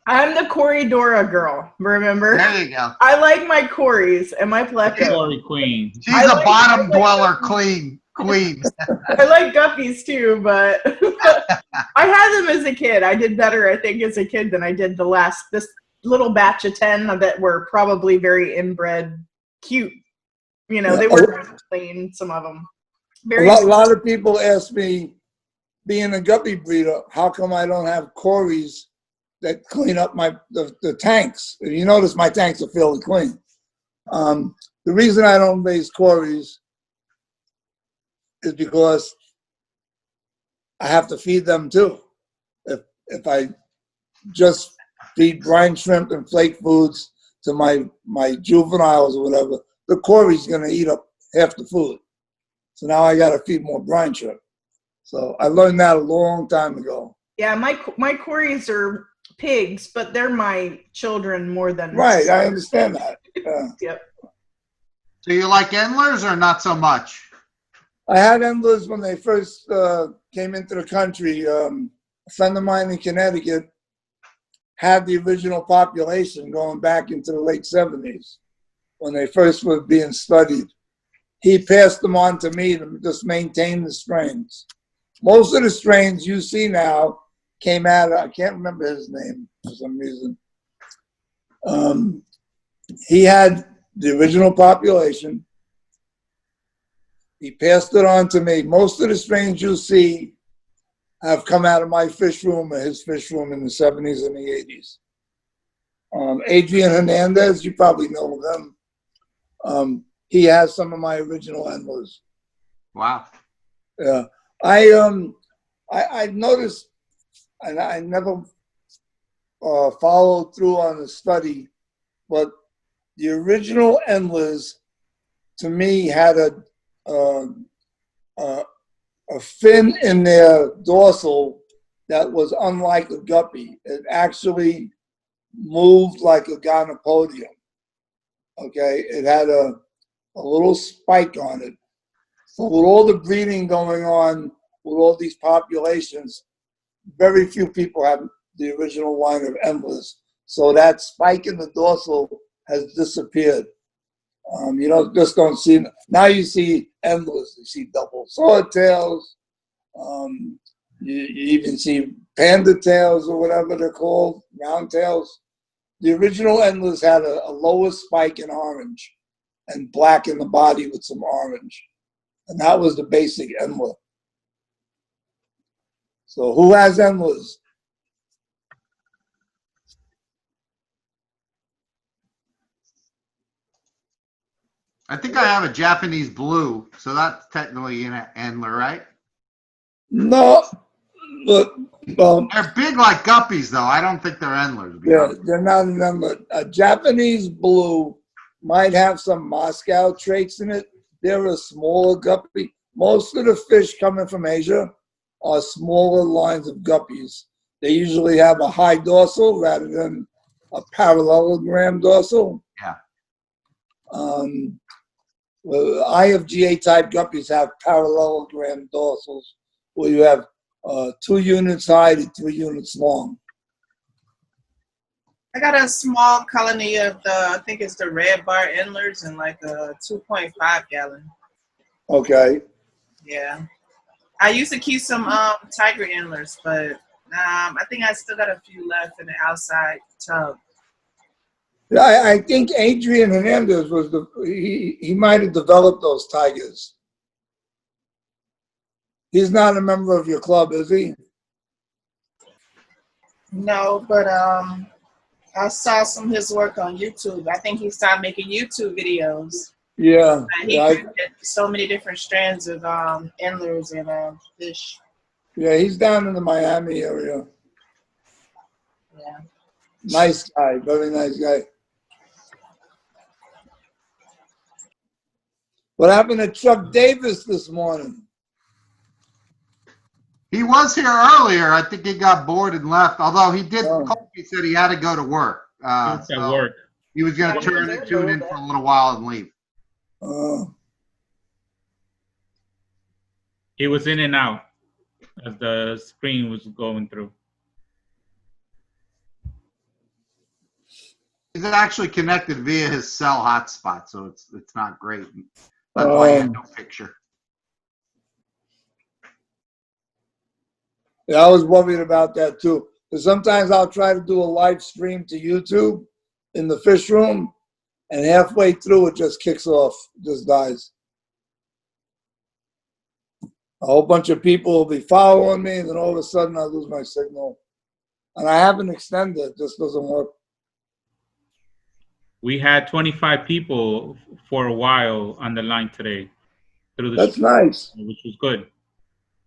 I'm the Corridora girl, remember? There you go. I like my Corys and my Plecos. Corey Queen. She's a bottom dweller queen. I like guppies too, but I had them as a kid. I did better, I think, as a kid than I did this little batch of 10 that were probably very inbred, cute. You know, they were plain, some of them. A lot of people ask me, being a guppy breeder, how come I don't have Corys that clean up the tanks? If you notice, my tanks are fairly clean. The reason I don't raise Corys is because I have to feed them too. If I just feed brine shrimp and flake foods to my juveniles or whatever, the Corey's gonna eat up half the food. So now I gotta feed more brine shrimp. So I learned that a long time ago. Yeah, my Corys are pigs, but they're my children more than right. I understand that. Yeah. Yep. So you like endlers or not so much? I had endlers when they first came into the country. A friend of mine in Connecticut had the original population going back into the late 70s when they first were being studied. He passed them on to me to just maintain the strains. Most of the strains you see now came out of, I can't remember his name for some reason. He had the original population. He passed it on to me. Most of the strains you see have come out of my fish room or his fish room in the 70s and the 80s. Adrian Hernandez, you probably know them. He has some of my original endlers. Wow. Yeah. I noticed, and I never followed through on the study, but the original endlers, to me, had a fin in their dorsal that was unlike a guppy. It actually moved like a gonopodium. Okay, it had a little spike on it. So with all the breeding going on with all these populations, very few people have the original line of endlers. So that spike in the dorsal has disappeared. You just don't see, now you see endless, you see double swordtails, you even see panda tails or whatever they're called, round tails. The original endless had a lower spike in orange and black in the body with some orange. And that was the basic endler. So who has endlers? I think I have a Japanese blue, so that's technically an endler, right? No, look. They're big like guppies, though. I don't think they're endlers. Yeah, they're not an endler. A Japanese blue might have some Moscow traits in it. They're a smaller guppy. Most of the fish coming from Asia are smaller lines of guppies. They usually have a high dorsal rather than a parallelogram dorsal. Yeah. IFGA type guppies have parallelogram dorsals where you have 2 units high to 3 units long. I got a small colony of I think it's the red bar endlers in like a 2.5 gallon. Okay. Yeah. I used to keep some tiger endlers, but I think I still got a few left in the outside tub. I think Adrian Hernandez was he might have developed those tigers. He's not a member of your club, is he? No, but I saw some of his work on YouTube. I think he started making YouTube videos. Yeah. And he created so many different strands of endlers and fish. Yeah, he's down in the Miami area. Yeah. Nice guy, very nice guy. What happened to Chuck Davis this morning? He was here earlier. I think he got bored and left. Although he did call, he said he had to go to work. At work. He was going to tune in for a little while and leave. It was in and out as the screen was going through. He's actually connected via his cell hotspot, so it's not great. That's why he had no picture. Yeah, I was worried about that too. Because sometimes I'll try to do a live stream to YouTube in the fish room, and halfway through it just kicks off, just dies. A whole bunch of people will be following me, and then all of a sudden I lose my signal. And I haven't extended, it just doesn't work. We had 25 people for a while on the line today. That's nice. Which was good.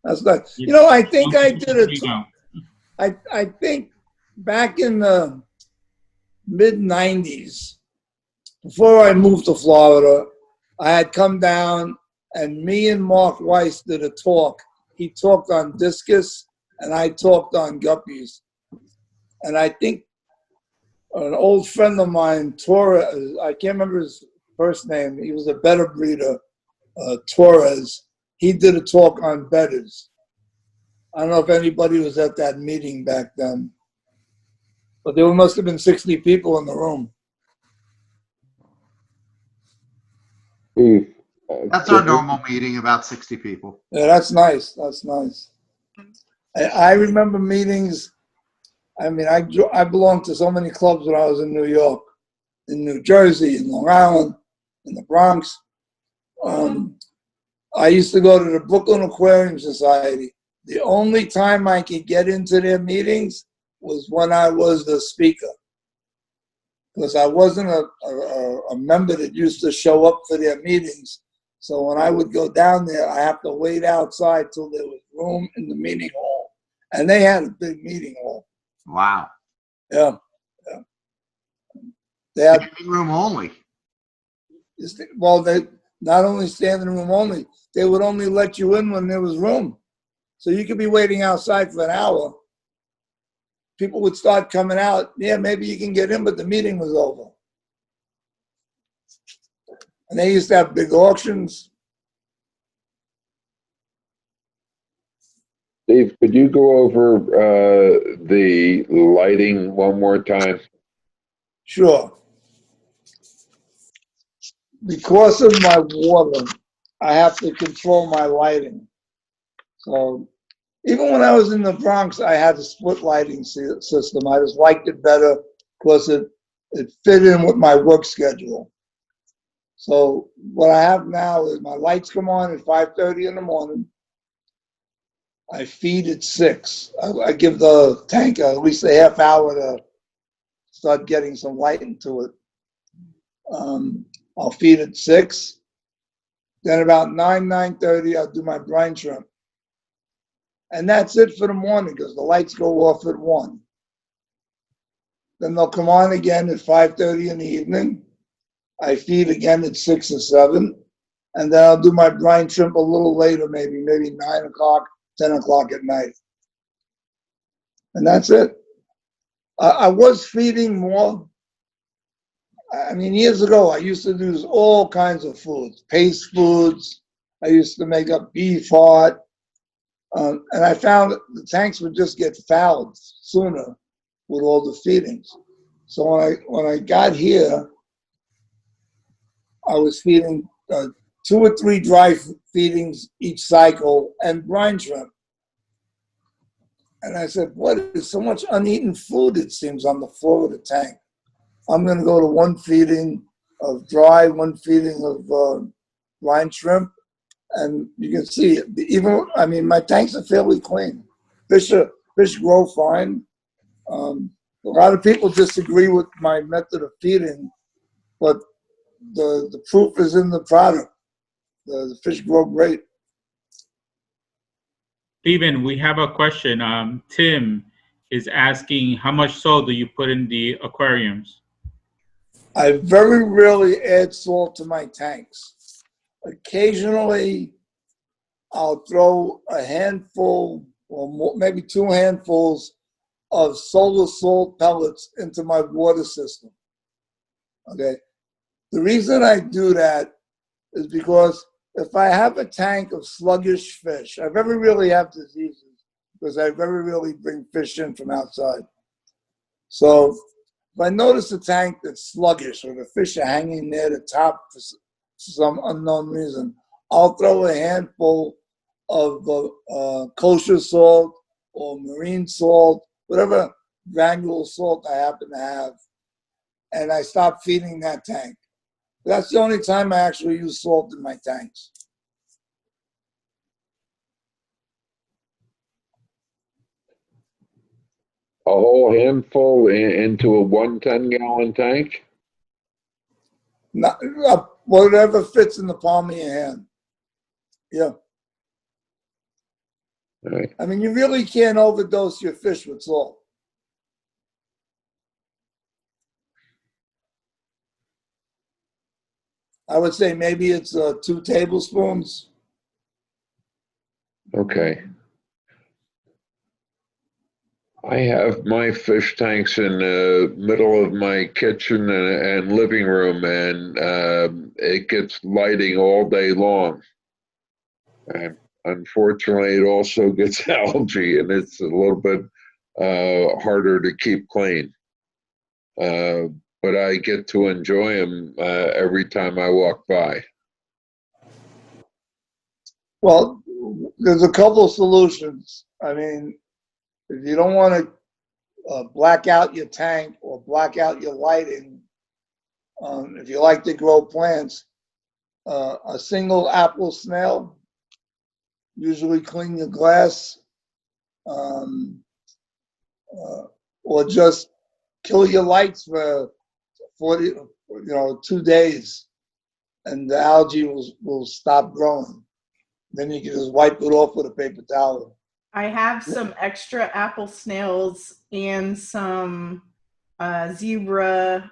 That's nice. You know, I think I did it. I think back in the mid-90s, before I moved to Florida, I had come down and me and Mark Weiss did a talk. He talked on discus and I talked on guppies. And I think an old friend of mine, Torres, I can't remember his first name. He was a better breeder, Torres. He did a talk on bedders. I don't know if anybody was at that meeting back then, but there must have been 60 people in the room. That's our normal meeting, about 60 people. Yeah, that's nice. That's nice. I remember meetings. I mean, I belonged to so many clubs when I was in New York, in New Jersey, in Long Island, in the Bronx. I used to go to the Brooklyn Aquarium Society. The only time I could get into their meetings was when I was the speaker, because I wasn't a member that used to show up for their meetings. So when I would go down there, I have to wait outside till there was room in the meeting hall. And they had a big meeting hall. Wow. Yeah. Yeah. They had standing room only. Well, they not only standing room only, they would only let you in when there was room. So you could be waiting outside for an hour. People would start coming out. Yeah, maybe you can get in, but the meeting was over. And they used to have big auctions. Steve, could you go over the lighting one more time? Sure. Because of my water, I have to control my lighting. So even when I was in the Bronx, I had a split lighting system. I just liked it better because it fit in with my work schedule. So what I have now is my lights come on at 5:30 in the morning. I feed at 6. I give the tank at least a half hour to start getting some light into it. I'll feed at 6. Then about 9:30, I'll do my brine shrimp. And that's it for the morning because the lights go off at 1. Then they'll come on again at 5:30 in the evening. I feed again at 6 or 7. And then I'll do my brine shrimp a little later, maybe 9 o'clock, 10 o'clock at night. And that's it. I was feeding more. I mean, years ago, I used to do all kinds of foods, paste foods. I used to make up beef heart. And I found that the tanks would just get fouled sooner with all the feedings. So when I got here, I was feeding 2 or 3 dry feedings each cycle and brine shrimp. And I said, what is so much uneaten food, it seems, on the floor of the tank? I'm going to go to 1 feeding of dry, 1 feeding of brine shrimp. And you can see, even, I mean, my tanks are fairly clean. Fish grow fine. A lot of people disagree with my method of feeding, but the proof is in the product. The fish grow great. Steven, we have a question. Tim is asking, how much salt do you put in the aquariums? I very rarely add salt to my tanks. Occasionally, I'll throw a handful or more, maybe 2 handfuls of solar salt pellets into my water system. Okay. The reason I do that is because if I have a tank of sluggish fish, I very rarely have diseases because I very rarely bring fish in from outside. So if I notice a tank that's sluggish or the fish are hanging near the top for some unknown reason, I'll throw a handful of kosher salt or marine salt, whatever granule salt I happen to have, and I stop feeding that tank. That's the only time I actually use salt in my tanks. A whole handful into a 110-gallon tank? Not, whatever fits in the palm of your hand. Yeah. Right. I mean, you really can't overdose your fish with salt. I would say maybe it's 2 tablespoons. Okay. I have my fish tanks in the middle of my kitchen and living room, and it gets lighting all day long. And unfortunately, it also gets algae, and it's a little bit harder to keep clean. But I get to enjoy them every time I walk by. Well, there's a couple of solutions. I mean, if you don't want to black out your tank or black out your lighting, if you like to grow plants, a single apple snail, usually clean your glass, or just kill your lights for 2 days, and the algae will stop growing. Then you can just wipe it off with a paper towel. I have some extra apple snails and some zebra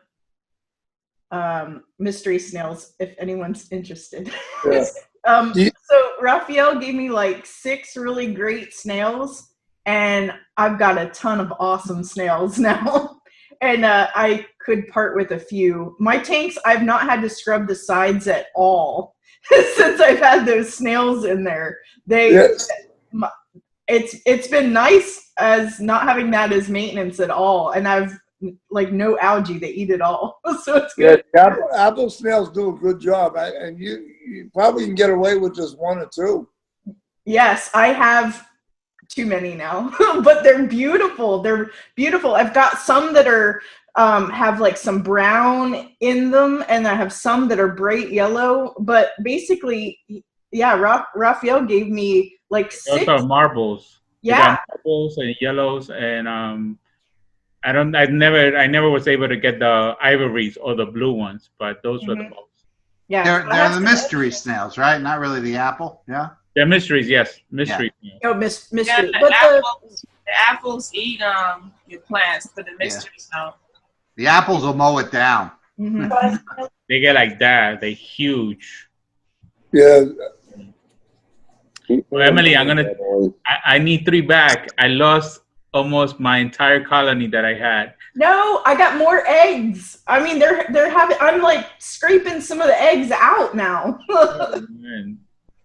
mystery snails, if anyone's interested. Yeah. So Raphael gave me like 6 really great snails, and I've got a ton of awesome snails now. And I could part with a few. My tanks, I've not had to scrub the sides at all since I've had those snails in there. Yes. It's been nice as not having that as maintenance at all, and I've like no algae. They eat it all, so it's good. Yeah, apple snails do a good job, and you probably can get away with just 1 or 2. Yes, I have too many now, but they're beautiful. They're beautiful. I've got some that are have like some brown in them, and I have some that are bright yellow. But basically, yeah, Raphael gave me like 6. Those are marbles. Yeah, marbles and yellows, and I never was able to get the ivories or the blue ones, but those were the most. Yeah, they're the mystery snails, right? Not really the apple. Yeah. They're mysteries, yes, mysteries. Yeah. Oh, mystery. Yeah, But the apples eat your plants, but the mysteries don't. The apples will mow it down. They get like that. They're huge. Yeah. Well, Emily, I need 3 back. I lost almost my entire colony that I had. No, I got more eggs. I mean, I'm like scraping some of the eggs out now.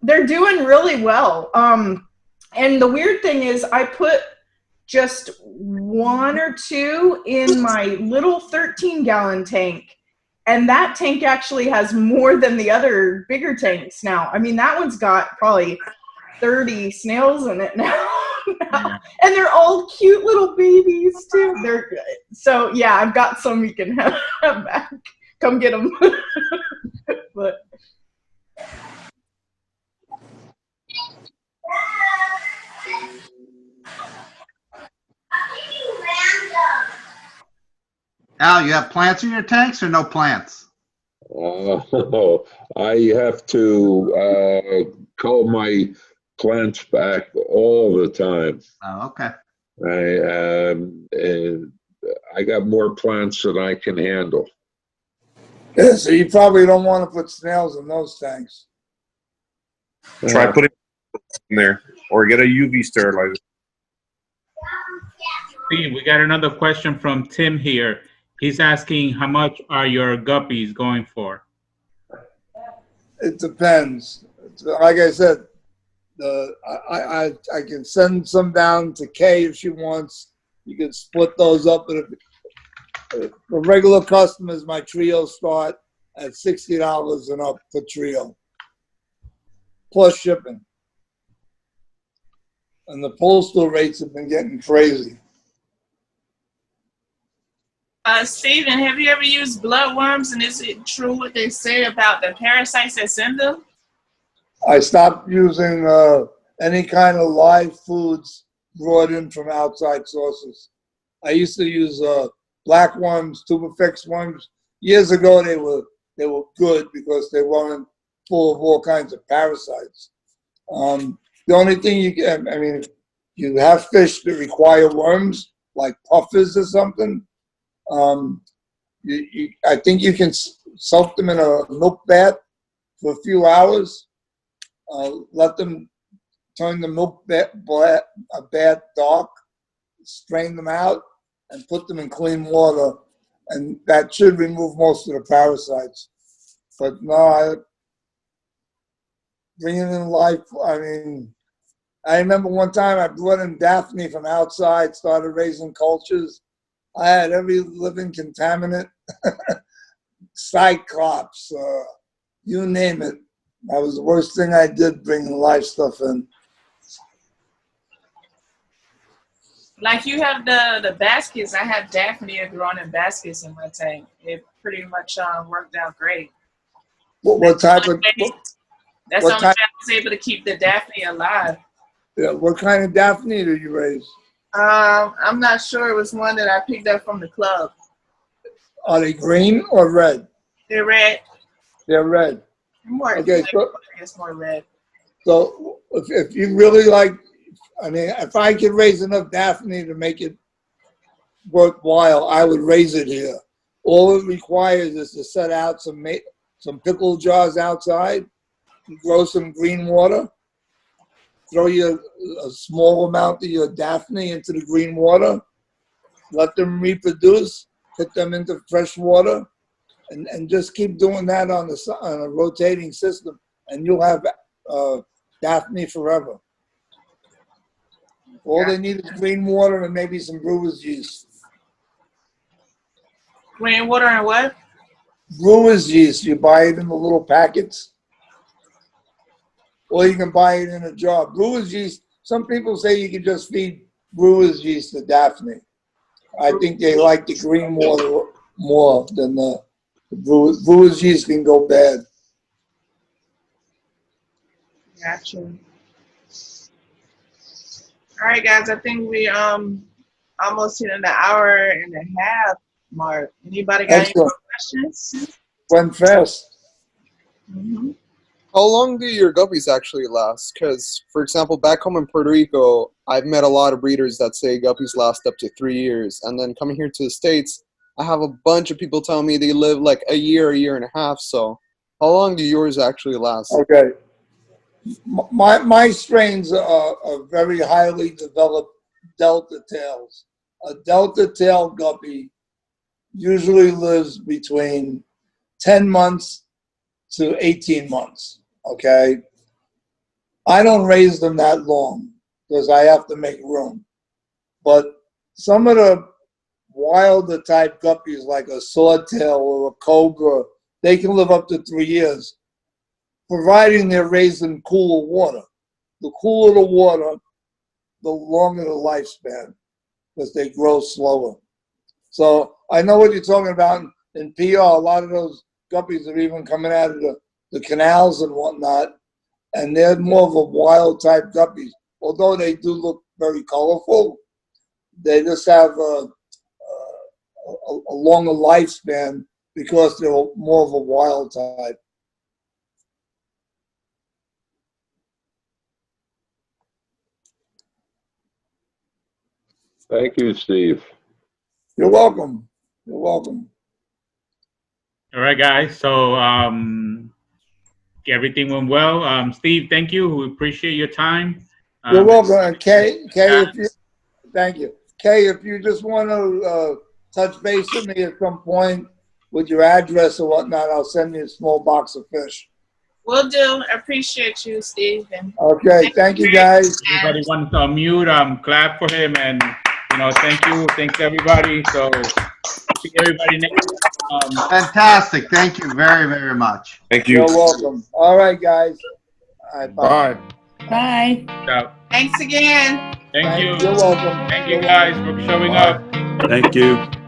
They're doing really well. And the weird thing is I put just 1 or 2 in my little 13-gallon tank. And that tank actually has more than the other bigger tanks now. I mean, that one's got probably 30 snails in it now. And they're all cute little babies too. They're good. So yeah, I've got some you can have back. Come get them. But Al, you have plants in your tanks or no plants? Oh, I have to call my plants back all the time. Oh, okay. I got more plants than I can handle. Yeah, so you probably don't want to put snails in those tanks. Try putting in there, or get a UV sterilizer. Steve, we got another question from Tim here. He's asking, how much are your guppies going for? It depends. Like I said, I can send some down to Kay if she wants. You can split those up. But if for regular customers, my trio start at $60 and up for trio, plus shipping. And the postal rates have been getting crazy. Steven, have you ever used bloodworms, and is it true what they say about the parasites that send them? I stopped using any kind of live foods brought in from outside sources. I used to use black worms, tubifex worms. Years ago, they were good because they weren't full of all kinds of parasites. The only thing you can, I mean, you have fish that require worms, like puffers or something. I think you can soak them in a milk bath for a few hours. Let them turn the milk bath dark, strain them out, and put them in clean water, and that should remove most of the parasites. But no, bringing in life, I mean, I remember one time I brought in Daphne from outside, started raising cultures. I had every living contaminant, cyclops, you name it. That was the worst thing I did, bringing live stuff in. Like you have the baskets. I have Daphne growing in baskets in my tank. It pretty much worked out great. What type of? That's the only way I was able to keep the Daphne alive. Yeah, what kind of Daphne did you raise? I'm not sure. It was one that I picked up from the club. Are they green or red? They're red. They're red. More, okay, so I guess more red. So if you really like, I mean, if I could raise enough Daphne to make it worthwhile, I would raise it here. All it requires is to set out some pickle jars outside, grow some green water, throw a small amount of your Daphne into the green water, let them reproduce, put them into fresh water, and just keep doing that on a rotating system, and you'll have Daphne forever. All they need is green water and maybe some brewer's yeast. Green water and what? Brewer's yeast. You buy it in the little packets, or you can buy it in a jar. Brewer's yeast, some people say you can just feed brewer's yeast to Daphne. I think they like the green water more than the brewer's yeast can go bad. Gotcha. All right, guys. I think we almost hit an hour and a half mark. Anybody got any more questions? Went fast. Mm-hmm. How long do your guppies actually last? Because, for example, back home in Puerto Rico, I've met a lot of breeders that say guppies last up to 3 years. And then coming here to the States, I have a bunch of people telling me they live like a year and a half. So how long do yours actually last? Okay. My strains are very highly developed delta tails. A delta tail guppy usually lives between 10 months to 18 months, okay? I don't raise them that long because I have to make room. But some of the wilder type guppies like a swordtail or a cobra, they can live up to 3 years, providing they're raised in cooler water. The cooler the water, the longer the lifespan, because they grow slower. So I know what you're talking about in PR. A lot of those guppies are even coming out of the canals and whatnot, and they're more of a wild type guppies. Although they do look very colorful, they just have a longer lifespan because they're more of a wild type. Thank you, Steve. You're welcome. You're welcome. All right, guys. So everything went well. Steve, thank you. We appreciate your time. You're welcome. And Kay, if you, thank you. Kay, if you just want to touch base with me at some point with your address or whatnot, I'll send you a small box of fish. Will do. I appreciate you, Steve. And okay, thank you, guys. Everybody wants to unmute. Clap for him, and thank you. Thanks everybody. So see everybody next. Fantastic. Thank you very, very much. Thank you. You're welcome. All right, guys. All right, bye. Bye. Ciao. Thanks again. Thank you. You're welcome. Thank you guys for showing up. Thank you.